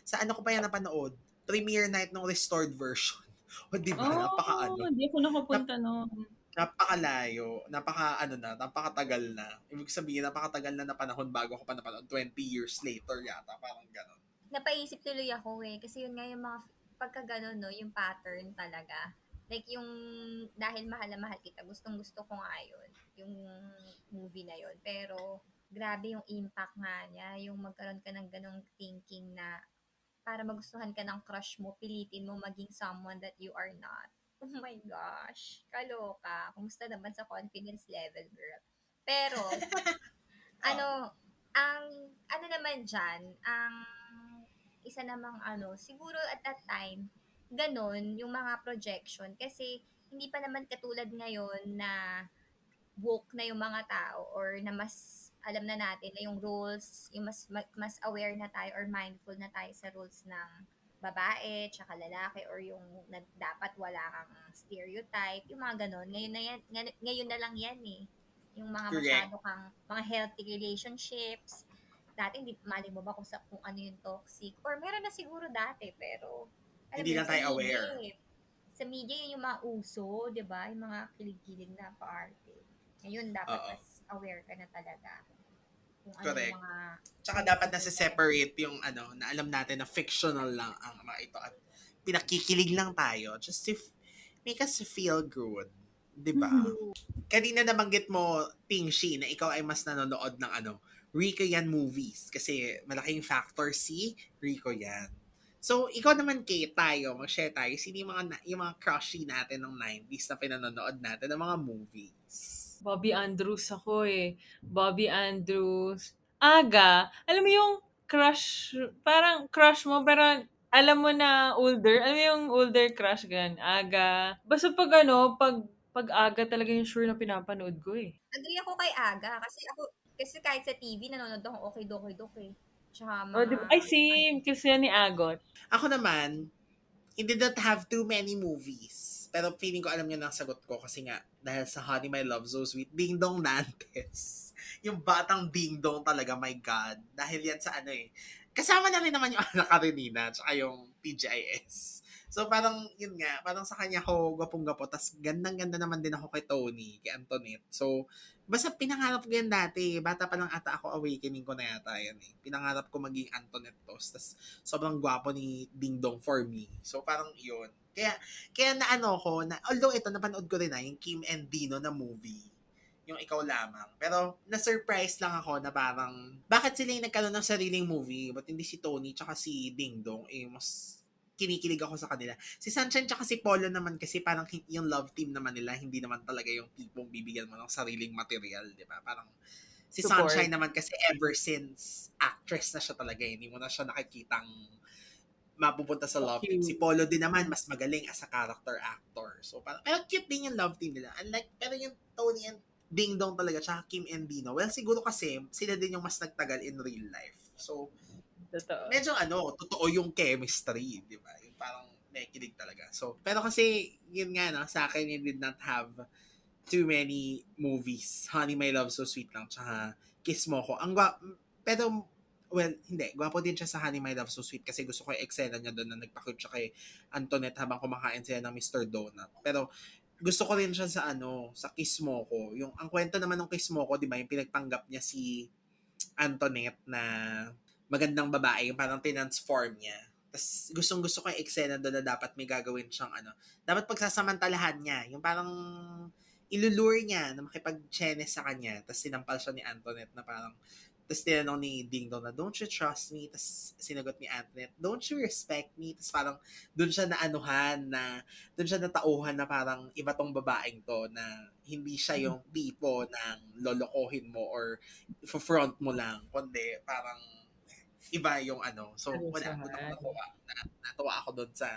[SPEAKER 1] Sa ano ko pa yan napanood? Premiere night ng restored version. O di ba?
[SPEAKER 2] Hindi ako nakapunta noon.
[SPEAKER 1] Napakalayo. Napakatagal na. Ibig sabihin, napakatagal na panahon bago ako pa napanood. 20 years later yata. Parang gano'n.
[SPEAKER 3] napaisip tuloy ako kasi yun nga yung mga, pagka ganun, no, yung pattern talaga. Like yung, dahil mahal na mahal kita, gustong gusto ko nga yun, yung movie na yun. Pero, grabe yung impact nga niya, yung magkaroon ka ng ganong thinking na para magustuhan ka ng crush mo, pilitin mo maging someone that you are not. Oh my gosh, kaloka. Kumusta naman sa confidence level, girl? Pero, ano, ang, ano naman dyan, ang isa namang siguro at that time, ganon, yung mga projection. Kasi, hindi pa naman katulad ngayon na woke na yung mga tao or na mas alam na natin na yung rules, yung mas aware na tayo or mindful na tayo sa rules ng babae, tsaka lalaki, or yung dapat wala kang stereotype, yung mga ganon. Ngayon na yan, ngayon na lang yan yung mga
[SPEAKER 1] Correct.
[SPEAKER 3] masyado kang, mga healthy relationships. Dati, hindi, mali mo ba kung ano yung toxic? Or meron na siguro dati, pero, alam
[SPEAKER 1] Hindi
[SPEAKER 3] mo yun,
[SPEAKER 1] lang
[SPEAKER 3] sa
[SPEAKER 1] tayo
[SPEAKER 3] media
[SPEAKER 1] aware.
[SPEAKER 3] Sa media yun yung mga uso, di ba? Yung mga kilig-kilig na paarte. Ngayon, dapat
[SPEAKER 1] Oo.
[SPEAKER 3] mas aware ka na talaga kung ano yung
[SPEAKER 1] Correct.
[SPEAKER 3] mga
[SPEAKER 1] Tsaka dapat nasa-separate yung na alam natin na fictional lang ang mga ito at pinakikilig lang tayo just to make us feel good. 'Di ba? Kanina nabanggit mo, Ting Shi, na ikaw ay mas nanonood ng Rico Yan movies. Kasi malaking factor si Rico Yan. So, ikaw naman, Kate, mag-share tayo. Sino yung mga crushie natin ng 90s na pinanonood natin ng mga movies?
[SPEAKER 2] Bobby Andrews ako eh. Bobby Andrews. Aga, alam mo yung crush, parang crush mo, pero alam mo na older. Alam mo yung older crush gan. Aga. Basta pag pag aga talaga yung sure na pinapanood ko eh.
[SPEAKER 3] Agree ako kay Aga kasi kahit sa TV nanonood ako Okey Dokey Dokey. Tsaka
[SPEAKER 2] O,
[SPEAKER 3] mga
[SPEAKER 2] di ba? Ay, same. Kasi yan ni Agot.
[SPEAKER 1] Ako naman, he did not have too many movies. Pero feeling ko alam niyo na ang sagot ko kasi nga dahil sa Honey My Love So Sweet, Ding Dong Dantes. Yung batang Ding Dong talaga, my God. Dahil yan sa ano eh. Kasama na rin naman yung anak Karenina tsaka yung TGIS. So parang yun nga, parang sa kanya ako gwapong-gwapo. Tapos gandang-ganda naman din ako kay Tony, kay Antoinette. So basta pinangarap ko yan dati. Bata pa lang ata ako, awakening ko na yata yan eh. Pinangarap ko maging Antoinette Tos. Tapos sobrang gwapo ni Ding Dong for me. So parang yun. Kaya naano ko, na, although ito, napanood ko rin na, yung Kim and Dino na movie. Yung Ikaw Lamang. Pero, na-surprise lang ako na parang, bakit sila yung nagkaroon ng sariling movie? Ba't hindi si Tony tsaka si Ding Dong, mas kinikilig ako sa kanila. Si Sunshine tsaka si Polo naman kasi parang yung love team naman nila, hindi naman talaga yung tipong bibigyan mo ng sariling material, di ba? Parang, si
[SPEAKER 2] Support.
[SPEAKER 1] Sunshine naman kasi ever since actress na siya talaga, hindi mo na siya nakikitang mapupunta sa love team. Si
[SPEAKER 2] Cute.
[SPEAKER 1] Polo din naman, mas magaling as a character actor. So, parang, pero cute din yung love team nila. Unlike, pero yung Tony and Ding Dong talaga, tsaka Kim and Dino, well, siguro kasi, sila din yung mas nagtagal in real life. So,
[SPEAKER 2] Totoo.
[SPEAKER 1] medyo totoo yung chemistry, di ba? Yung parang nakikinig talaga. So, pero kasi, yun nga, no, sa akin, it did not have too many movies. Honey, My Love, So Sweet lang, tsaka Kiss Mo Ko. Pero, well, hindi. Gwapo din siya sa Honey, My Love, So Sweet kasi gusto ko yung eksena niya doon na nagpa-cute siya kay Antoinette habang kumakain sila ng Mr. Donut. Pero, gusto ko rin siya sa Kiss Mo Ko. Ang kwento naman ng Kiss Mo Ko, di ba, yung pinagpanggap niya si Antoinette na magandang babae, yung parang tinransform niya. Tapos gustong-gusto ko yung eksena doon na dapat may gagawin siyang dapat pagsasamantalahan niya. Yung parang ilulure niya na makipag-chenes sa kanya. Tapos sinampal siya ni Antoinette na parang, tapos tinanong ni Ding Dong na, don't you trust me? Tapos sinagot ni Antoinette, don't you respect me? Tapos parang doon siya doon siya natauhan na parang iba tong babaeng to na hindi siya yung tipo ng lolokohin mo or front mo lang, kundi parang iba yung So, wala. Doon ako
[SPEAKER 2] Karusahan.
[SPEAKER 1] natuwa ako doon sa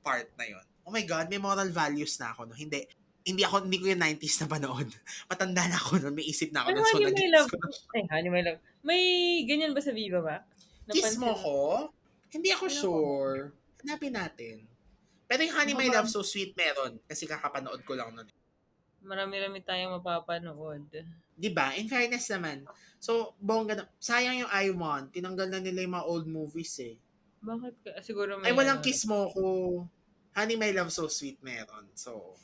[SPEAKER 1] part na yon. Oh my God, may moral values na ako. No? Hindi ko yung 90s na panood. Matanda na ako noon. May isip na ako
[SPEAKER 2] Ano
[SPEAKER 1] noon. So,
[SPEAKER 2] Honey My
[SPEAKER 1] nag-gets
[SPEAKER 2] Love?
[SPEAKER 1] ko na siya.
[SPEAKER 2] Ay, Honey My Love. May ganyan ba sa Viva Max?
[SPEAKER 1] Kiss mo
[SPEAKER 2] Napansin mo?
[SPEAKER 1] ko? Hindi ako
[SPEAKER 2] Ano ko?
[SPEAKER 1] sure. Hanapin natin. Pero yung Honey My
[SPEAKER 2] Baka
[SPEAKER 1] Love So Sweet meron. Kasi kakapanood ko lang noon.
[SPEAKER 2] marami-rami tayong mapapanood.
[SPEAKER 1] Diba? In fairness naman. So, bongga na. Sayang yung I Want. Tinanggal na nila yung mga old movies eh.
[SPEAKER 2] Bakit ka? Siguro
[SPEAKER 1] Ay,
[SPEAKER 2] may
[SPEAKER 1] walang Kiss Mo Ko. Honey My Love So Sweet meron. So,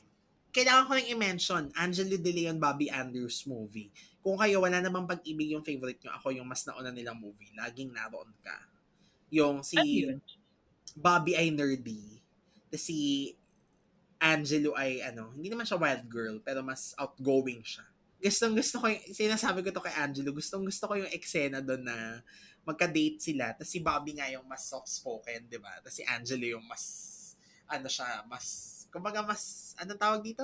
[SPEAKER 1] kailangan ko rin i-mention, Angelo De Leon, Bobby Andrews movie. Kung kayo, wala namang pag-ibig yung favorite nyo, ako yung mas nauna nilang movie. Laging naroon ka. Yung
[SPEAKER 2] Ano
[SPEAKER 1] si
[SPEAKER 2] yun?
[SPEAKER 1] Bobby ay nerdy. Tapos si Angelo ay hindi naman siya wild girl, pero mas outgoing siya. Gusto ko sinasabi ko to kay Angelo, gusto ko yung eksena doon na magka-date sila, tapos si Bobby nga yung mas soft-spoken, di ba? Tapos si Angelo yung mas, kumbaga mas, anong tawag dito?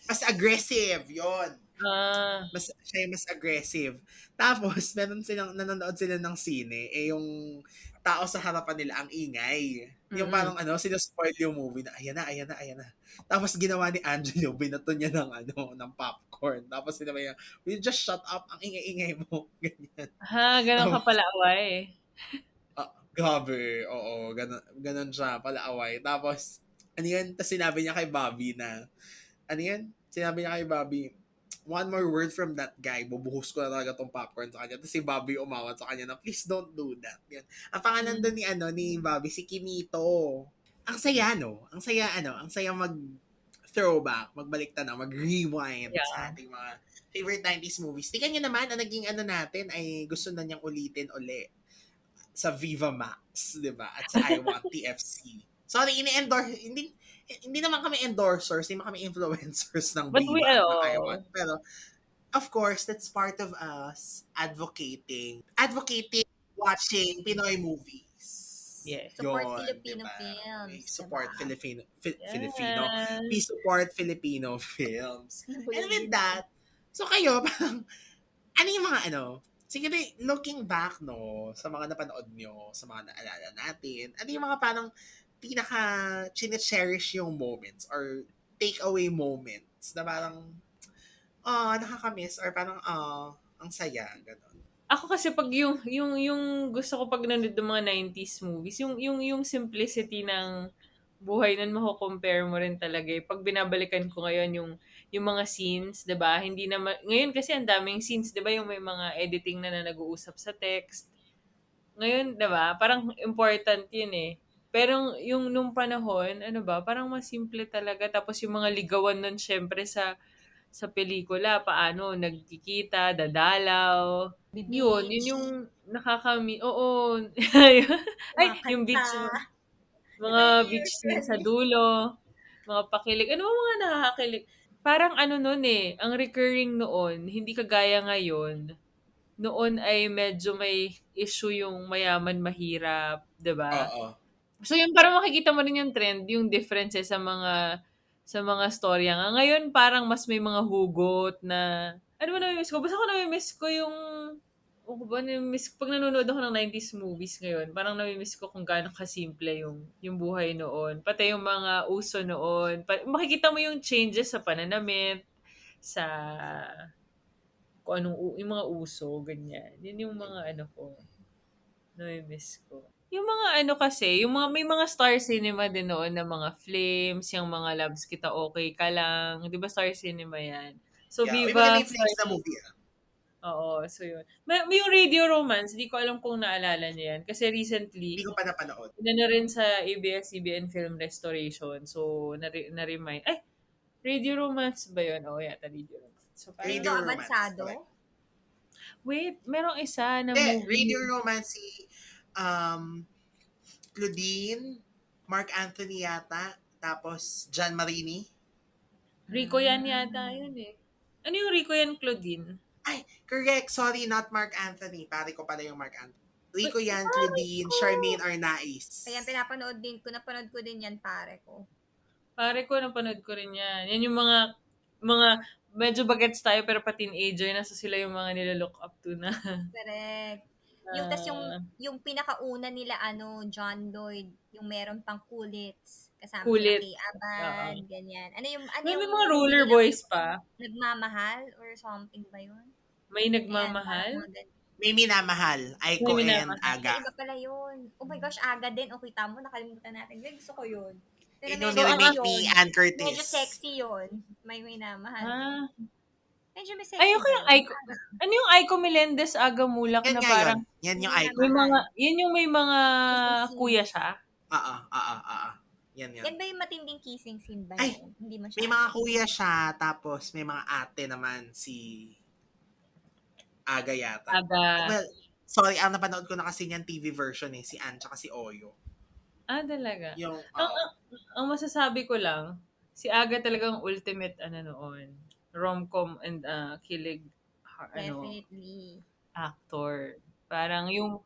[SPEAKER 1] Mas aggressive, yon.
[SPEAKER 2] Ah,
[SPEAKER 1] Siya yung mas aggressive. Tapos, nanonood sila ng sine, yung tao sa harapan nila ang ingay. Yung
[SPEAKER 2] mm.
[SPEAKER 1] parang sinaspoil yung movie na, ayan na. Tapos ginawa ni Angelo, binato niya ng popcorn. Tapos sinabi niya, will you just shut up? Ang ingay-ingay mo. Ganyan.
[SPEAKER 2] Ganun ka
[SPEAKER 1] Tapos,
[SPEAKER 2] pala away.
[SPEAKER 1] grabe, oo, ganun siya, palaaway. Tapos, tapos sinabi niya kay Bobby na, sinabi niya kay Bobby, one more word from that guy, bubuhos ko na talaga tong popcorn sa kanya. Tapos si Bobby umawat sa kanya na, please don't do that. Yan. Ang pangalan doon ni Bobby, si Kimito. Ang saya, no? Ang saya mag-throwback, mag-rewind
[SPEAKER 2] Yeah.
[SPEAKER 1] sa ating mga favorite 90s movies. Tingnan nyo naman, ang naging natin ay gusto na niyang ulitin uli sa Viva Max, di ba? At sa I Want TFC. Sorry, hindi naman kami endorsers, hindi naman kami influencers ng
[SPEAKER 2] But we,
[SPEAKER 1] Viva at ng I Want. Pero, of course, that's part of us advocating watching Pinoy movies.
[SPEAKER 2] Yes.
[SPEAKER 3] Support
[SPEAKER 1] Yon, di
[SPEAKER 3] Filipino
[SPEAKER 1] ba? We
[SPEAKER 3] films, diba?
[SPEAKER 1] support Filipino. We
[SPEAKER 2] Yes.
[SPEAKER 1] support Filipino films. And
[SPEAKER 3] Nabulol
[SPEAKER 1] with
[SPEAKER 3] din ako.
[SPEAKER 1] that, so kayo, parang, ano yung mga siguro looking back, no, sa mga napanood nyo, sa mga naalala natin, ano yung mga parang pinaka chine-cherish yung moments or takeaway moments na parang nakakamiss or parang, ang saya, gano'n.
[SPEAKER 2] Ako kasi pag yung gusto ko pag nanonood ng mga 90s movies, yung simplicity ng buhay nun mako-compare mo rin talaga, eh. Pag binabalikan ko ngayon yung mga scenes, 'di ba? Hindi naman ngayon kasi ang daming scenes, 'di ba, yung may mga editing na nag-uusap sa text. Ngayon, 'di ba? Parang important 'yun eh. Pero yung nung panahon, ano ba, parang mas simple talaga. Tapos yung mga ligawan nun syempre sa pelikula, paano nagkikita, dadalaw. Yun
[SPEAKER 3] Beach,
[SPEAKER 2] yung oo. Ay,
[SPEAKER 3] mga
[SPEAKER 2] yung
[SPEAKER 3] kanta.
[SPEAKER 2] beach,
[SPEAKER 3] Diba
[SPEAKER 2] mga
[SPEAKER 3] yun
[SPEAKER 2] beach scene sa
[SPEAKER 3] usually?
[SPEAKER 2] dulo, mga pakilig. Ano ba mga nakakakilig? Parang ano nun eh, ang recurring noon, hindi kagaya ngayon. Noon ay medyo may issue yung mayaman mahirap, 'di ba?
[SPEAKER 1] Oo.
[SPEAKER 2] So yun parang makikita mo rin yung trend, yung differences sa mga storya nga. Ngayon parang mas may mga hugot na ano ba nami-miss ko? Basta ako nami-miss ko yung o ba nami-miss pag nanonood ako ng 90s movies ngayon, parang nami-miss ko kung gaano kasimple yung buhay noon. Pati yung mga uso noon. Makikita mo yung changes sa pananamit, sa kung anong yung mga uso, ganyan. Yun yung mga ano ko, nami-miss ko. Yung mga ano kasi, yung mga may mga Star Cinema din noon na mga Flames, yung mga Loves Kita Okay Ka Lang, 'di ba Star Cinema 'yan? So
[SPEAKER 1] Yeah. Uy, maganda
[SPEAKER 2] Viva
[SPEAKER 1] yung
[SPEAKER 2] Star
[SPEAKER 1] Flames na movie,
[SPEAKER 2] Oo, so yun. Yung Radio Romance, di ko alam kung naalala niyo 'yan kasi
[SPEAKER 1] Hindi
[SPEAKER 2] recently
[SPEAKER 1] ko pa napanood.
[SPEAKER 2] inano rin sa ABS-CBN Film Restoration. So na-remind Radio Romance ba 'yun? Oo, yata Radio Romance. So parang
[SPEAKER 3] Mundo
[SPEAKER 1] Radio Romance,
[SPEAKER 3] Abansado.
[SPEAKER 1] correct.
[SPEAKER 2] wait, merong isa na
[SPEAKER 1] Hindi, Radio
[SPEAKER 2] movie.
[SPEAKER 1] Romance um, Claudine, Mark Anthony yata, tapos John Marini.
[SPEAKER 2] Rico yan yata
[SPEAKER 3] Mm.
[SPEAKER 2] yun eh. Ano yung Rico yan, Claudine?
[SPEAKER 1] Ay, correct. Sorry, not Mark Anthony. Pare ko pala yung Mark Anthony. Rico yan, Claudine,
[SPEAKER 2] Rico!
[SPEAKER 1] Charmaine Arnaiz.
[SPEAKER 3] Kaya napanood ko din yan, pare ko.
[SPEAKER 2] Pare ko, napanood ko rin yan. Yan yung mga medyo bagets tayo pero pa teenager na so sila yung mga nilalook up to na.
[SPEAKER 3] Correct. Yung tas
[SPEAKER 2] ah,
[SPEAKER 3] yung pinakauna nila John Lloyd, yung meron pang Kulits, kasama sila
[SPEAKER 2] kulit.
[SPEAKER 3] kay
[SPEAKER 2] Oo.
[SPEAKER 3] Abad, ganyan. Ano
[SPEAKER 2] May
[SPEAKER 3] yung
[SPEAKER 2] mga
[SPEAKER 3] movie
[SPEAKER 2] roller
[SPEAKER 3] nilang
[SPEAKER 2] boys pa.
[SPEAKER 3] Nagmamahal or something ba yun?
[SPEAKER 2] May
[SPEAKER 3] Ayan, parang
[SPEAKER 2] nagmamahal.
[SPEAKER 3] mga ganun.
[SPEAKER 1] May minamahal,
[SPEAKER 2] May
[SPEAKER 1] Aiko and
[SPEAKER 2] minamahal.
[SPEAKER 3] Ay,
[SPEAKER 1] Aga.
[SPEAKER 3] iba pala yun. Oh my gosh, aga din. O, kita mo, nakalimutan natin. Yun, gusto ko yun. Pero
[SPEAKER 1] Yun yung
[SPEAKER 3] medyo
[SPEAKER 2] So,
[SPEAKER 3] ano
[SPEAKER 2] ang
[SPEAKER 1] niremake ni
[SPEAKER 3] yun,
[SPEAKER 1] Ann
[SPEAKER 3] medyo
[SPEAKER 1] Curtis.
[SPEAKER 3] sexy yun. May namahal din.
[SPEAKER 2] ah,
[SPEAKER 3] Medyo may sexy
[SPEAKER 2] ayoko yung
[SPEAKER 3] doon.
[SPEAKER 2] Aiko. Ano yung Aiko Melendez Aga Mulak
[SPEAKER 1] Yan
[SPEAKER 2] na
[SPEAKER 1] nga yun.
[SPEAKER 2] parang
[SPEAKER 1] Yan
[SPEAKER 3] May
[SPEAKER 1] yung
[SPEAKER 2] may
[SPEAKER 1] Aiko.
[SPEAKER 3] minamahal.
[SPEAKER 2] mga, yun yung may mga
[SPEAKER 3] Kissing scene.
[SPEAKER 2] kuya siya.
[SPEAKER 1] Oo. Yan yan.
[SPEAKER 3] Yan ba yung matinding kissing scene ba
[SPEAKER 1] Ay,
[SPEAKER 3] yun? Hindi
[SPEAKER 1] may mga
[SPEAKER 3] masyado.
[SPEAKER 1] kuya siya, tapos may mga ate naman si Aga yata.
[SPEAKER 2] Aga.
[SPEAKER 1] Well, sorry, ang napanood ko na kasi niyan TV version si Ann tsaka si Oyo.
[SPEAKER 2] Talaga.
[SPEAKER 1] Yung,
[SPEAKER 2] Ang, ang, ang masasabi ko lang, si Aga talagang ultimate ano noon, rom-com and kilig
[SPEAKER 3] Definitely.
[SPEAKER 2] actor. Parang yung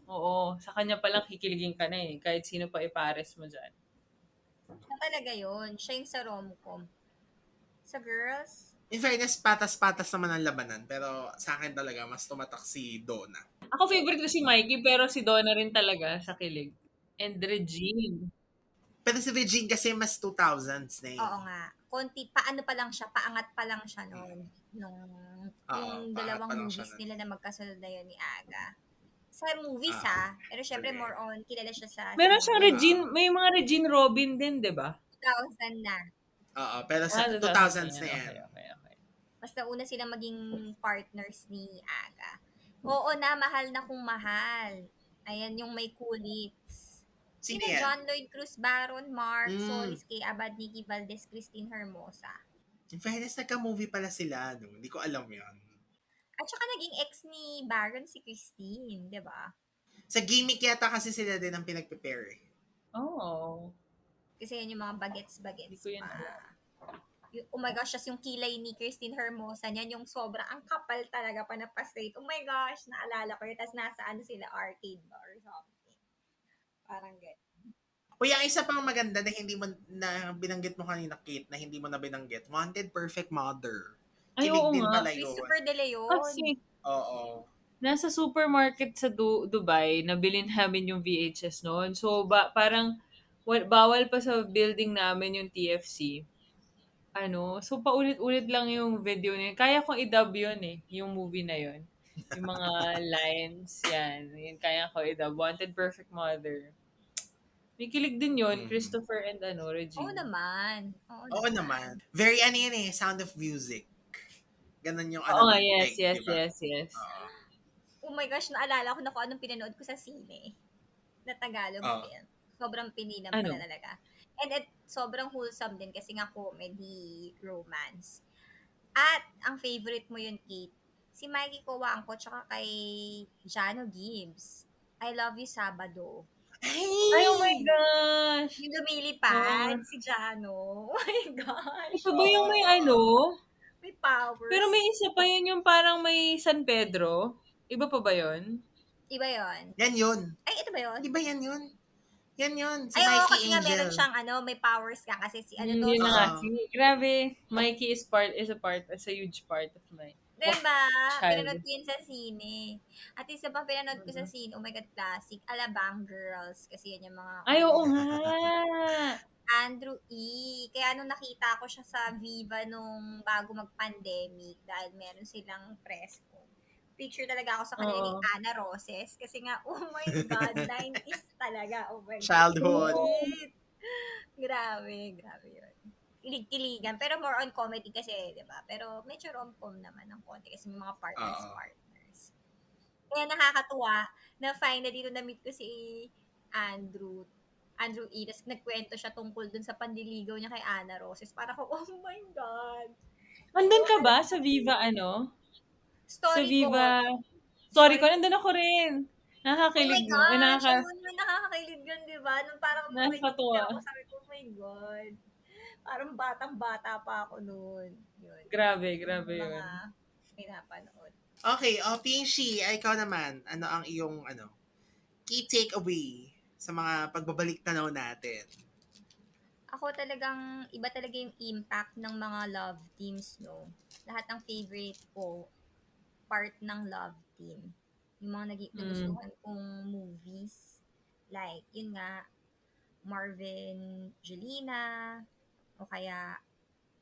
[SPEAKER 2] oo, sa kanya palang kikiligin ka na eh, kahit sino pa ipares mo diyan.
[SPEAKER 3] Siya talaga yun. Siya yung sa rom-com. Sa girls,
[SPEAKER 1] in fairness, patas-patas naman ang labanan. Pero sa akin talaga, mas tumatak si Donna.
[SPEAKER 2] Ako favorite ko si Mikey pero si Donna rin talaga sa kilig. And Regine.
[SPEAKER 1] Pero si Regine kasi mas 2000s na
[SPEAKER 3] oo nga. Konti, paano pa lang siya, paangat pa lang siya noon.
[SPEAKER 1] Oo,
[SPEAKER 3] Yung
[SPEAKER 1] paangat
[SPEAKER 3] dalawang
[SPEAKER 1] pa lang siya
[SPEAKER 3] movies
[SPEAKER 1] nun.
[SPEAKER 3] nila na magkasunod na yun ni Aga. Sa movies pero syempre
[SPEAKER 1] Correct.
[SPEAKER 3] more on, kilala siya sa
[SPEAKER 2] Meron siyang
[SPEAKER 3] movies.
[SPEAKER 2] Regine, may mga Regine Robin din, 'di ba?
[SPEAKER 3] 2000 na.
[SPEAKER 1] Oo, pero sa
[SPEAKER 2] 2000 na
[SPEAKER 1] 2000s
[SPEAKER 2] yan.
[SPEAKER 1] na yan.
[SPEAKER 2] Okay.
[SPEAKER 3] Mas nauna silang maging partners ni Aga. Oo na, mahal na kung mahal. Ayan yung may kulits.
[SPEAKER 1] Sino
[SPEAKER 3] Sina
[SPEAKER 1] yan?
[SPEAKER 3] John Lloyd Cruz, Baron, Mark,
[SPEAKER 1] Mm.
[SPEAKER 3] Solis, Kay Abad, Nikki Valdez, Christine Hermosa.
[SPEAKER 1] In fairness, nagka-movie pala sila. No? Hindi ko alam yan.
[SPEAKER 3] At saka naging ex ni Baron si Christine, di ba?
[SPEAKER 1] Sa gimmick yata kasi sila din ang pinag-prepare.
[SPEAKER 2] Oh,
[SPEAKER 3] Kasi yan yung mga
[SPEAKER 2] hindi
[SPEAKER 3] bagets-bagets
[SPEAKER 2] ko yan
[SPEAKER 3] pa.
[SPEAKER 2] alam.
[SPEAKER 3] Oh my gosh, tas yung kilay ni Christine Hermosa niyan, yung sobra ang kapal talaga pa na pa-straight. Oh my gosh, naalala ko yun. Tas nasa ano sila, arcade ba or something. Parang ganun.
[SPEAKER 1] Uy, ang isa pang maganda na hindi mo na binanggit mo kanina, Kate, na hindi mo na binanggit, Wanted Perfect Mother.
[SPEAKER 2] Ay,
[SPEAKER 1] Kilig
[SPEAKER 2] oo
[SPEAKER 1] din
[SPEAKER 2] nga.
[SPEAKER 1] pala yun.
[SPEAKER 3] Christopher De Leon.
[SPEAKER 2] Kasi,
[SPEAKER 1] Oo.
[SPEAKER 2] nasa supermarket sa Dubai, nabilin namin yung VHS noon. So, parang bawal pa sa building namin yung TFC. So paulit-ulit lang yung video na yun. Kaya kong i-dub yun eh, yung movie na yun. Yung mga lines, yan. Yun, kaya ko i-dub. Wanted Perfect Mother. May kilig din yun,
[SPEAKER 1] Mhm.
[SPEAKER 2] Christopher and
[SPEAKER 3] Oo
[SPEAKER 2] Regine.
[SPEAKER 3] naman. Oo
[SPEAKER 1] Oo
[SPEAKER 3] naman.
[SPEAKER 1] naman. Very ano yun eh, Sound of Music. Ganon yung ano
[SPEAKER 2] Oo nga,
[SPEAKER 1] nun,
[SPEAKER 2] yes,
[SPEAKER 1] peg,
[SPEAKER 2] yes,
[SPEAKER 1] di ba?
[SPEAKER 2] yes, yes.
[SPEAKER 1] Oo.
[SPEAKER 3] Oh my gosh, naalala ko na kung anong pinanood ko sa sine na Tagalog
[SPEAKER 1] Oo.
[SPEAKER 3] film. Sobrang pinilam pala
[SPEAKER 2] Ano?
[SPEAKER 3] talaga. And sobrang wholesome din kasi nga comedy, romance. At ang favorite mo yun, Kate, si Mikey Coangco tsaka kay Jano Gibbs. I Love You Sabado.
[SPEAKER 2] Ay, oh my
[SPEAKER 1] Hey!
[SPEAKER 2] gosh!
[SPEAKER 3] Yung
[SPEAKER 2] Oo.
[SPEAKER 3] lumilipad, si Jano. Oh my gosh.
[SPEAKER 2] Ito ba yung may
[SPEAKER 1] Oo.
[SPEAKER 3] May
[SPEAKER 2] Pero may
[SPEAKER 3] powers.
[SPEAKER 2] isa pa yun yung parang may San Pedro. Iba pa ba yun?
[SPEAKER 3] Iba yon.
[SPEAKER 1] Yan yun.
[SPEAKER 3] Ay, ito ba yon?
[SPEAKER 1] Di ba yan yun? Yan yun. Si
[SPEAKER 3] Ay, oo,
[SPEAKER 1] Mikey
[SPEAKER 3] kasi nga meron
[SPEAKER 1] Angel.
[SPEAKER 3] siyang may powers ka kasi si ano to,
[SPEAKER 2] Yun na
[SPEAKER 3] si
[SPEAKER 2] nga.
[SPEAKER 1] Oo.
[SPEAKER 2] Grabe, Mikey is a huge part of my
[SPEAKER 3] Diba? Pinanood
[SPEAKER 2] childhood.
[SPEAKER 3] ko yun sa sine. At isa pang pinanood ko sa
[SPEAKER 2] Mm.
[SPEAKER 3] sine, oh my God, classic, Alabang Girls. Kasi yan yung mga
[SPEAKER 2] Ay, oo
[SPEAKER 3] original.
[SPEAKER 2] nga.
[SPEAKER 3] Andrew E. Kaya nung nakita ko siya sa Viva nung bago mag-pandemic, dahil meron silang press ko, picture talaga ako sa kanila ni
[SPEAKER 2] Oo.
[SPEAKER 3] Ana Roses. Kasi nga, oh my God, 90s talaga. Oh my God,
[SPEAKER 1] Childhood.
[SPEAKER 2] Oo.
[SPEAKER 3] legit. Grabe, grabe yun. Kilig-kiligan. Pero more on comedy kasi, di ba? Pero medyo rom-com naman ng konti kasi may mga
[SPEAKER 1] Oo.
[SPEAKER 3] partners. Kaya nakakatuwa na finally nung na-meet ko si Andrew, Andrew E. Tapos nagkwento siya tungkol dun sa panliligaw niya kay Ana Roses. Para ko, oh my God.
[SPEAKER 2] Nandun
[SPEAKER 3] So,
[SPEAKER 2] ka ba sa Viva Sa
[SPEAKER 3] story ko,
[SPEAKER 2] Viva Sorry
[SPEAKER 3] story
[SPEAKER 2] ko,
[SPEAKER 3] ko.
[SPEAKER 2] nandun ako rin.
[SPEAKER 3] Oh my
[SPEAKER 2] Nakakakilig 'no?
[SPEAKER 3] gosh, ayun yung nakakakilig yun, di ba? Nung parang nung nakikita
[SPEAKER 2] Nakakatuwa.
[SPEAKER 3] ko, sabi ko, oh my God. Parang batang-bata pa ako noon. Yun.
[SPEAKER 2] Grabe,
[SPEAKER 3] Yun
[SPEAKER 2] grabe
[SPEAKER 3] yung mga
[SPEAKER 2] yun.
[SPEAKER 3] pinapanood.
[SPEAKER 1] Okay, Pinshi, ikaw naman. Ano ang iyong key takeaway sa mga pagbabalik tanaw natin?
[SPEAKER 3] Ako talagang, iba talaga yung impact ng mga love teams, no? Lahat ng favorite ko, part ng love team. Yung mga
[SPEAKER 2] Mm.
[SPEAKER 3] nagustuhan kong movies. Like, yun nga, Marvin Jelena, o kaya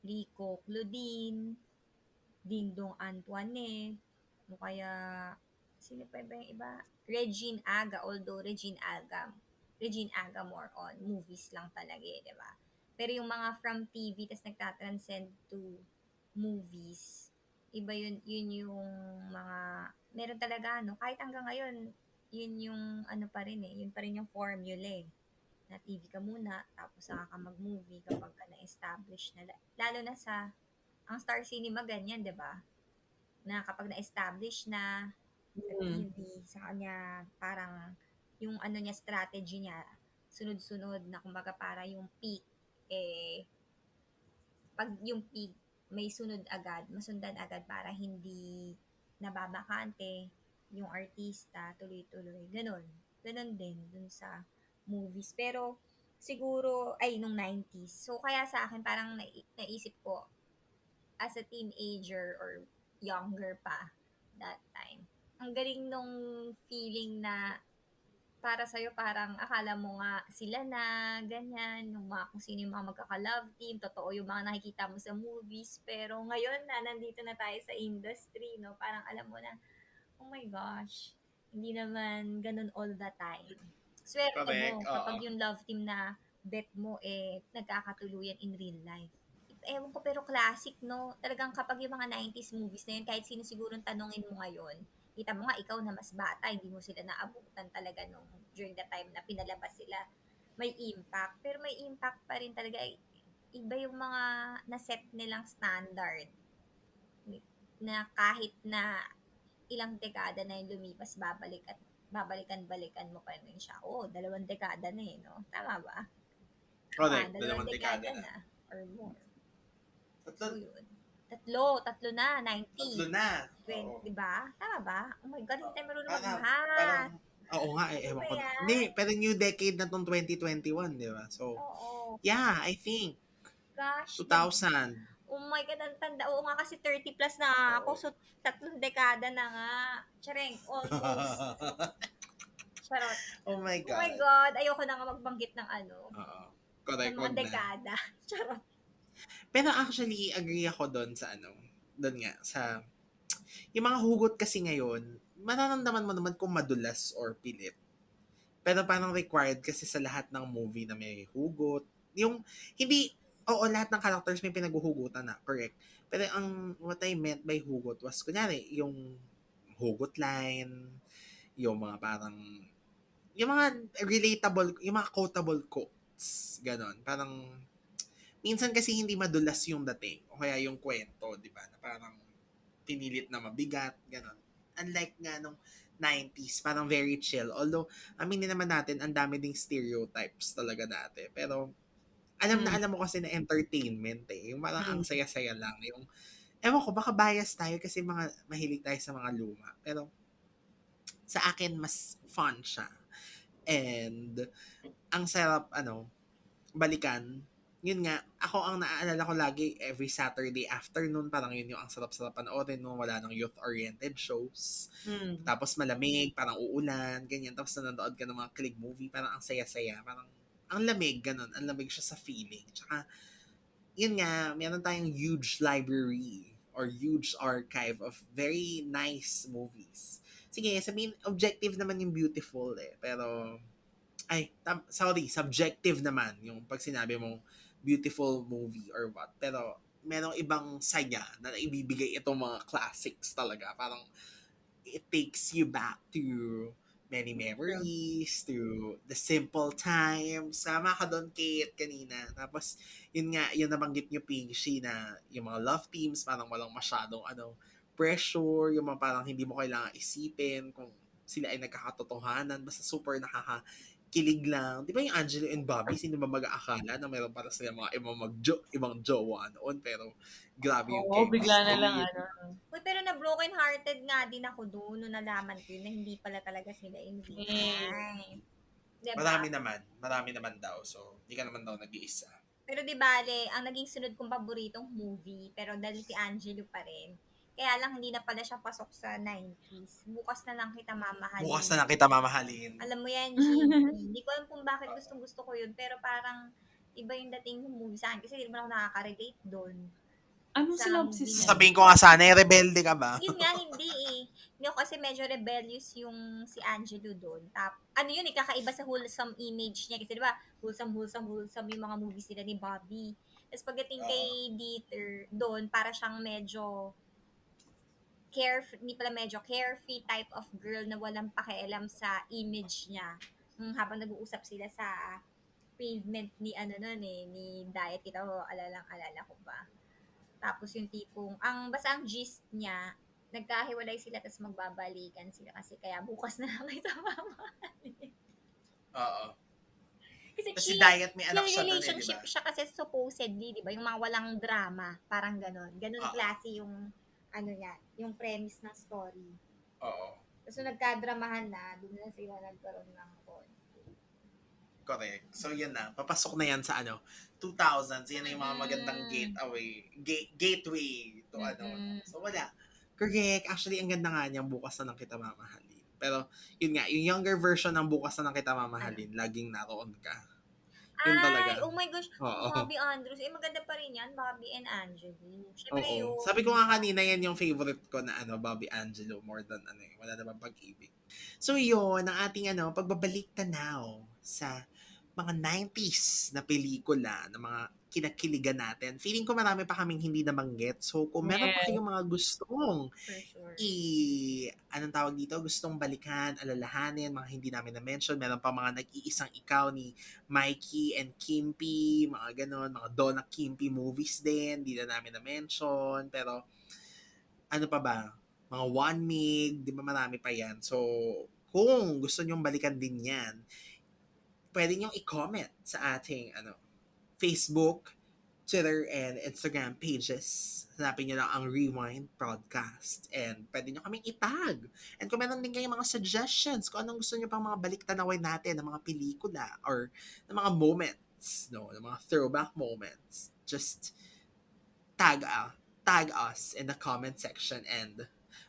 [SPEAKER 3] Rico Claudine, Dingdong Antoinette, o kaya, sino pa ba yung iba? Regine Aga, although Regine Aga more on movies lang talaga eh, di ba? Pero yung mga from TV, tas nagtatranscend to movies, iba yun yung mga, meron talaga, no? Kahit hanggang ngayon, yun yung ano pa rin eh, yun pa rin yung formula eh. Na TV ka muna, tapos saka ka mag-movie kapag ka na-establish na. Lalo na sa ang Star Cinema ganyan, 'di ba? Na kapag na-establish na sa
[SPEAKER 2] Mm.
[SPEAKER 3] TV, sa kanya parang yung ano niya strategy niya sunod-sunod na kumbaga para yung peak eh pag yung peak may sunod agad, masundan agad para hindi nababakante yung artista, tuloy-tuloy. Ganon. Ganon din dun sa movies. Pero siguro, ay, nung 90s. So, kaya sa akin, parang naisip ko, as a teenager or younger pa that time. Ang galing nung feeling na para sa'yo parang akala mo nga sila na, ganyan, yung mga, kung sino yung mga magkaka-love team, totoo yung mga nakikita mo sa movies, pero ngayon na nandito na tayo sa industry, no, parang alam mo na, oh my gosh, hindi naman ganun all the time. Swerte
[SPEAKER 1] Correct,
[SPEAKER 3] mo
[SPEAKER 1] oo.
[SPEAKER 3] kapag yung love team na bet mo eh nagkakatuluyan in real life. Ewan ko pero classic no. Talagang kapag yung mga 90s movies na yun, kahit sino sigurong tanongin mo ngayon, kita mo nga ikaw na mas bata, hindi mo sila naabutan talaga nung during the time na pinalabas sila. May impact. Pero may impact pa rin talaga. Iba yung mga na-set nilang standard na kahit na ilang dekada na yung lumipas, babalikan-balikan mo pa rin siya. Oo, 2 dekada na eh, no? Tama ba? Oo nga,
[SPEAKER 1] Correct,
[SPEAKER 3] 2
[SPEAKER 1] dalawang dekada
[SPEAKER 3] dekada
[SPEAKER 1] na.
[SPEAKER 3] na or more. So,
[SPEAKER 1] Tatlo,
[SPEAKER 3] yun. Tatlo na, 90.
[SPEAKER 1] tatlo na.
[SPEAKER 3] 20,
[SPEAKER 1] Oo.
[SPEAKER 3] di ba? Tama ba? Oh my God, hindi
[SPEAKER 1] Oo.
[SPEAKER 3] tayo marunong
[SPEAKER 1] Parang,
[SPEAKER 3] mag-math.
[SPEAKER 1] oo nga,
[SPEAKER 3] Ano
[SPEAKER 1] ewan
[SPEAKER 3] ba
[SPEAKER 1] ko na. Hindi,
[SPEAKER 3] yan?
[SPEAKER 1] pero new decade na tong 2021, di ba? So,
[SPEAKER 3] Oo.
[SPEAKER 1] yeah, I think,
[SPEAKER 3] Gosh,
[SPEAKER 1] 2000.
[SPEAKER 3] oh my God, ang tanda. Oo nga, kasi 30 plus na ako.
[SPEAKER 1] Oo.
[SPEAKER 3] So, 3 dekada na nga. Chareng, almost. Charot.
[SPEAKER 1] Oh my
[SPEAKER 3] Oh my
[SPEAKER 1] God.
[SPEAKER 3] God, ayoko na nga magbanggit ng ano,
[SPEAKER 1] Oo.
[SPEAKER 3] ng
[SPEAKER 1] Correct,
[SPEAKER 3] mga
[SPEAKER 1] wag na.
[SPEAKER 3] dekada. Charot.
[SPEAKER 1] Pero actually, agree ako doon sa ano, doon nga, sa, yung mga hugot kasi ngayon, mararamdaman mo naman kung madulas or pilit. Pero parang required kasi sa lahat ng movie na may hugot. Yung, hindi, oo, lahat ng characters may pinaghuhugutan na, correct. Pero what I meant by hugot was, kunyari, yung hugot line, yung mga parang, yung mga relatable, yung mga quotable quotes, ganon. Parang, minsan kasi hindi madulas yung dating, o kaya yung kwento, di ba, na parang, pinilit na mabigat, ganon. Unlike nga nung 90s, parang very chill. Although, aminin naman natin, ang dami ding stereotypes talaga dati. Pero, alam na
[SPEAKER 2] Mm.
[SPEAKER 1] alam mo kasi na entertainment eh. Yung parang ang
[SPEAKER 2] Mm.
[SPEAKER 1] saya-saya lang. Yung, ewan ko, baka bias tayo kasi mahilig tayo sa mga luma. Pero, sa akin, mas fun siya. And, ang sarap, balikan. Yun nga, ako ang naaalala ko lagi every Saturday afternoon, parang yun yung ang sarap-sarap panoorin nung wala ng youth-oriented shows.
[SPEAKER 2] Mm.
[SPEAKER 1] Tapos malamig, parang uulan, ganyan. Tapos nanonood ka ng mga click movie, parang ang saya-saya. Parang ang lamig, ganun. Ang lamig siya sa feeling. Tsaka, yun nga, meron tayong huge library or huge archive of very nice movies. Sige, sabihin, objective naman yung beautiful eh. Pero, sorry, subjective naman yung pag sinabi mong beautiful movie or what. Pero, merong ibang saya na naibibigay itong mga classics talaga. Parang, it takes you back to many
[SPEAKER 2] True.
[SPEAKER 1] memories, to the simple times. Sama ka doon, Kate, kanina. Tapos, yun nga, yun nabanggit niyo, Pinchy, na yung mga love teams, parang walang masyadong, pressure, yung mga parang hindi mo kailangan isipin kung sila ay nagkakatotohanan. Basta super kilig lang. Di ba yung Angelo and Bobby, sino ba mag-aakala na meron para sila mga ibang jowa noon, pero grabe yung
[SPEAKER 2] Oo, bigla na lang
[SPEAKER 1] chemistry.
[SPEAKER 2] ano.
[SPEAKER 3] Uy, pero na broken hearted nga din ako doon nung nalaman ko yun na hindi pala talaga sila in real
[SPEAKER 2] Eh,
[SPEAKER 3] life. 'Di ba?
[SPEAKER 1] Marami naman daw. So, hindi ka naman daw nag-iisa.
[SPEAKER 3] Pero di bale, ang naging sunod kong paboritong movie, pero dahil si Angelo pa rin. Kaya lang hindi na pala siya pasok sa 90s. Bukas na lang kita
[SPEAKER 1] Bukas
[SPEAKER 3] mamahalin.
[SPEAKER 1] na lang kita mamahalin.
[SPEAKER 3] Alam mo yan, GB. Hindi ko alam kung bakit gustong gusto ko yun, pero parang iba yung dating ng movie sa akin kasi hindi naman ako nakaka-relate doon
[SPEAKER 2] anong
[SPEAKER 3] sa
[SPEAKER 2] synopsis
[SPEAKER 3] movie na
[SPEAKER 2] niyan?
[SPEAKER 3] yun.
[SPEAKER 1] Sabihin ko nga sana, rebelde ka ba?
[SPEAKER 3] Yun nga, hindi eh. Hindi ako kasi medyo rebellious yung si Angelo doon. Ano yun eh, kakaiba sa wholesome image niya. Kasi di ba, wholesome yung mga movies nila ni Bobby. Tapos pagdating kay
[SPEAKER 1] Oo.
[SPEAKER 3] Dieter, doon, para siyang medyo carefree, hindi pala medyo carefree type of girl na walang pakialam sa image niya. Habang nag-uusap sila sa pavement ni ano nun eh, ni Diet. Kita ko, alala ko ba. Tapos yung tipong, basta ang gist niya, nagkahiwalay sila tapos magbabalikan sila kasi kaya bukas na lang ito mamahalin.
[SPEAKER 1] Oo.
[SPEAKER 3] Kasi
[SPEAKER 1] Tapos si Diet may
[SPEAKER 3] chill
[SPEAKER 1] anak siya doon eh, di
[SPEAKER 3] relationship
[SPEAKER 1] ba?
[SPEAKER 3] siya kasi supposedly, di ba? Yung mga walang drama, parang ganon. Ganon
[SPEAKER 1] Oo.
[SPEAKER 3] klase yung, ano niya, yung premise ng story.
[SPEAKER 1] Oo.
[SPEAKER 3] Tapos nung nagkadramahan na, doon na sila nagkaroon ng conflict.
[SPEAKER 1] Correct. So, yan na. Papasok na yan sa 2000s. Yan na yung mga magandang
[SPEAKER 3] Mm.
[SPEAKER 1] gateway to
[SPEAKER 3] Mm-mm.
[SPEAKER 1] So, wala. Correct. Actually, ang ganda nga niyang bukas na lang kita mamahalin. Pero, yun nga, yung younger version ng bukas na lang kita
[SPEAKER 3] Ano?
[SPEAKER 1] mamahalin, laging naroon ka. Yun
[SPEAKER 3] Ay,
[SPEAKER 1] talaga.
[SPEAKER 3] oh my gosh,
[SPEAKER 1] Oo.
[SPEAKER 3] Bobby Andrews. Eh, maganda pa rin yan, Bobby and Angelo. Siyempre
[SPEAKER 1] Oo.
[SPEAKER 3] yun,
[SPEAKER 1] Sabi ko
[SPEAKER 3] di
[SPEAKER 1] nga
[SPEAKER 3] ba?
[SPEAKER 1] kanina, yan yung favorite ko na Bobby Angelo more than wala naman pag-ibig. So yun, ang ating pagbabalik tanaw sa mga 90s na pelikula, na mga kinakiligan natin. Feeling ko marami pa kaming hindi nabanggit. So kung meron pa
[SPEAKER 2] Yes.
[SPEAKER 1] kayong mga gustong
[SPEAKER 3] For sure.
[SPEAKER 1] anong tawag dito, gustong balikan, alalahanin, mga hindi namin na-mention. Meron pa mga nag-iisang ikaw ni Mikey and Kimpy, mga ganon, mga Donna Kimpy movies din, hindi na namin na-mention. Pero, ano pa ba? Mga One Mig, di ba marami pa yan. So, kung gusto nyong balikan din yan, pwede nyong i-comment sa ating Facebook Twitter and Instagram pages. Hanapin nyo lang ang Rewind Podcast. And pwede nyo kaming itag. And kung meron din kayong mga suggestions, kung anong gusto nyo pang mga balik-tanawin natin ng mga pelikula or ng mga moments, no, ng mga throwback moments, just tag, uh, tag us in the comment section and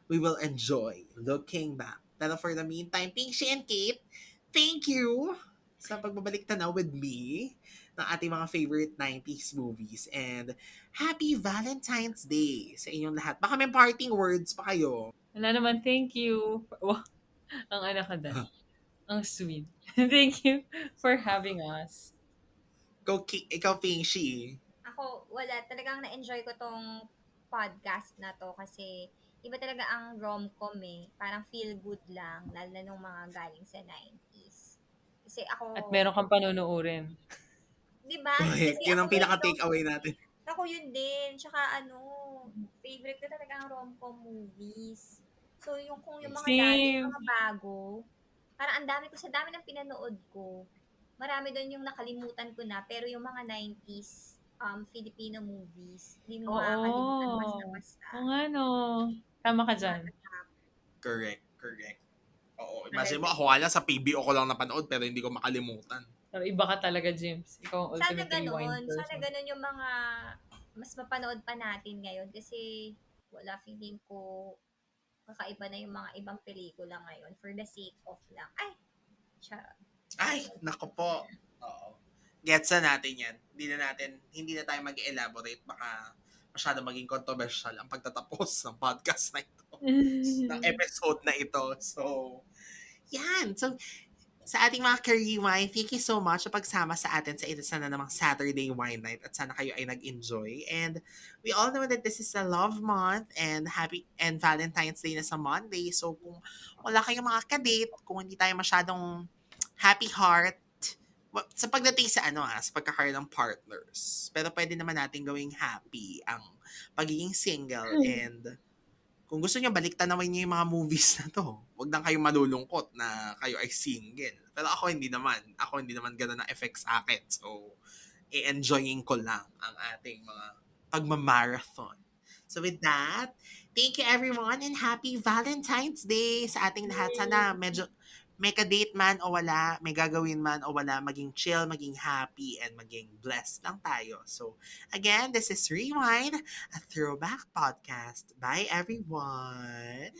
[SPEAKER 1] we will enjoy looking back. Pero for the meantime, Pinky and Kate, thank you sa pagbabalik tanaw with me ng ating mga favorite 90s movies. And happy Valentine's Day sa inyong lahat. Baka may parting words pa kayo.
[SPEAKER 2] Wala naman, thank you. Wow, ang anak ka dyan. Ang sweet. Thank you for having us.
[SPEAKER 1] Ikaw, Pinky.
[SPEAKER 3] Ako, wala. Talagang na-enjoy ko tong podcast na to kasi iba talaga ang rom-com eh. Parang feel good lang, lalo na nung mga galing sa 90s. Kasi
[SPEAKER 2] At
[SPEAKER 3] ako,
[SPEAKER 2] meron kang panunuorin.
[SPEAKER 3] di ba?
[SPEAKER 1] Correct.
[SPEAKER 3] Kasi
[SPEAKER 1] Yun
[SPEAKER 3] ako
[SPEAKER 1] ang
[SPEAKER 3] mahilig
[SPEAKER 1] pinaka-take away natin.
[SPEAKER 3] ako yun din. Tsaka ano, favorite ko talaga ang rom-com movies. So, kung yung mga dati, yung
[SPEAKER 2] Same.
[SPEAKER 3] mga bago, parang ang dami ko, sa dami ng pinanood ko, marami doon yung nakalimutan ko na, pero yung mga 90s Filipino movies, hindi mo makakalimutan
[SPEAKER 2] Oo.
[SPEAKER 3] basta-basta.
[SPEAKER 2] Oo nga no. Tama ka dyan.
[SPEAKER 3] Tumatak.
[SPEAKER 1] Correct. Oo, imagine mo,
[SPEAKER 3] Talaga.
[SPEAKER 1] ako nga lang sa PBO ko lang napanood pero hindi ko makalimutan.
[SPEAKER 2] Pero iba ka talaga, James. Ikaw ang
[SPEAKER 3] Sana
[SPEAKER 2] ultimate rewind
[SPEAKER 3] ganun. Sana
[SPEAKER 2] person.
[SPEAKER 3] ganun yung mga mas mapanood pa natin ngayon kasi wala, feeling ko kakaiba na yung mga ibang pelikula ngayon for the sake of lang. Ay, charot.
[SPEAKER 1] Ay, nako po. Oo. Gets na natin yan. Hindi na tayo mag-elaborate. Baka masyado maging controversial ang pagtatapos ng podcast na ito. Ng episode na ito. So, yan. So, sa ating mga ka-rewind, thank you so much sa pagsama sa atin sa isa na namang Saturday wine night at sana kayo ay nag-enjoy. And we all know that this is a love month and Valentine's Day na sa Monday. So kung wala kayong mga kadate, kung hindi tayo masyadong happy heart, sa pagdating sa sa pagkakaroon ng partners. Pero pwede naman natin gawing happy ang pagiging single and kung gusto niyo balik-tanawin niyo yung mga movies na 'to, wag lang kayong malulungkot na kayo ay single. Pero ako hindi naman. Ako hindi naman gano'n ang effect sa akin. So, i-enjoying ko lang ang ating mga pagma-marathon. So with that, thank you everyone and happy Valentine's Day sa ating lahat. Sana medyo may ka-date man o wala, may gagawin man o wala, maging chill, maging happy, and maging blessed lang tayo. So, again, this is Rewind, a throwback podcast. Bye, everyone!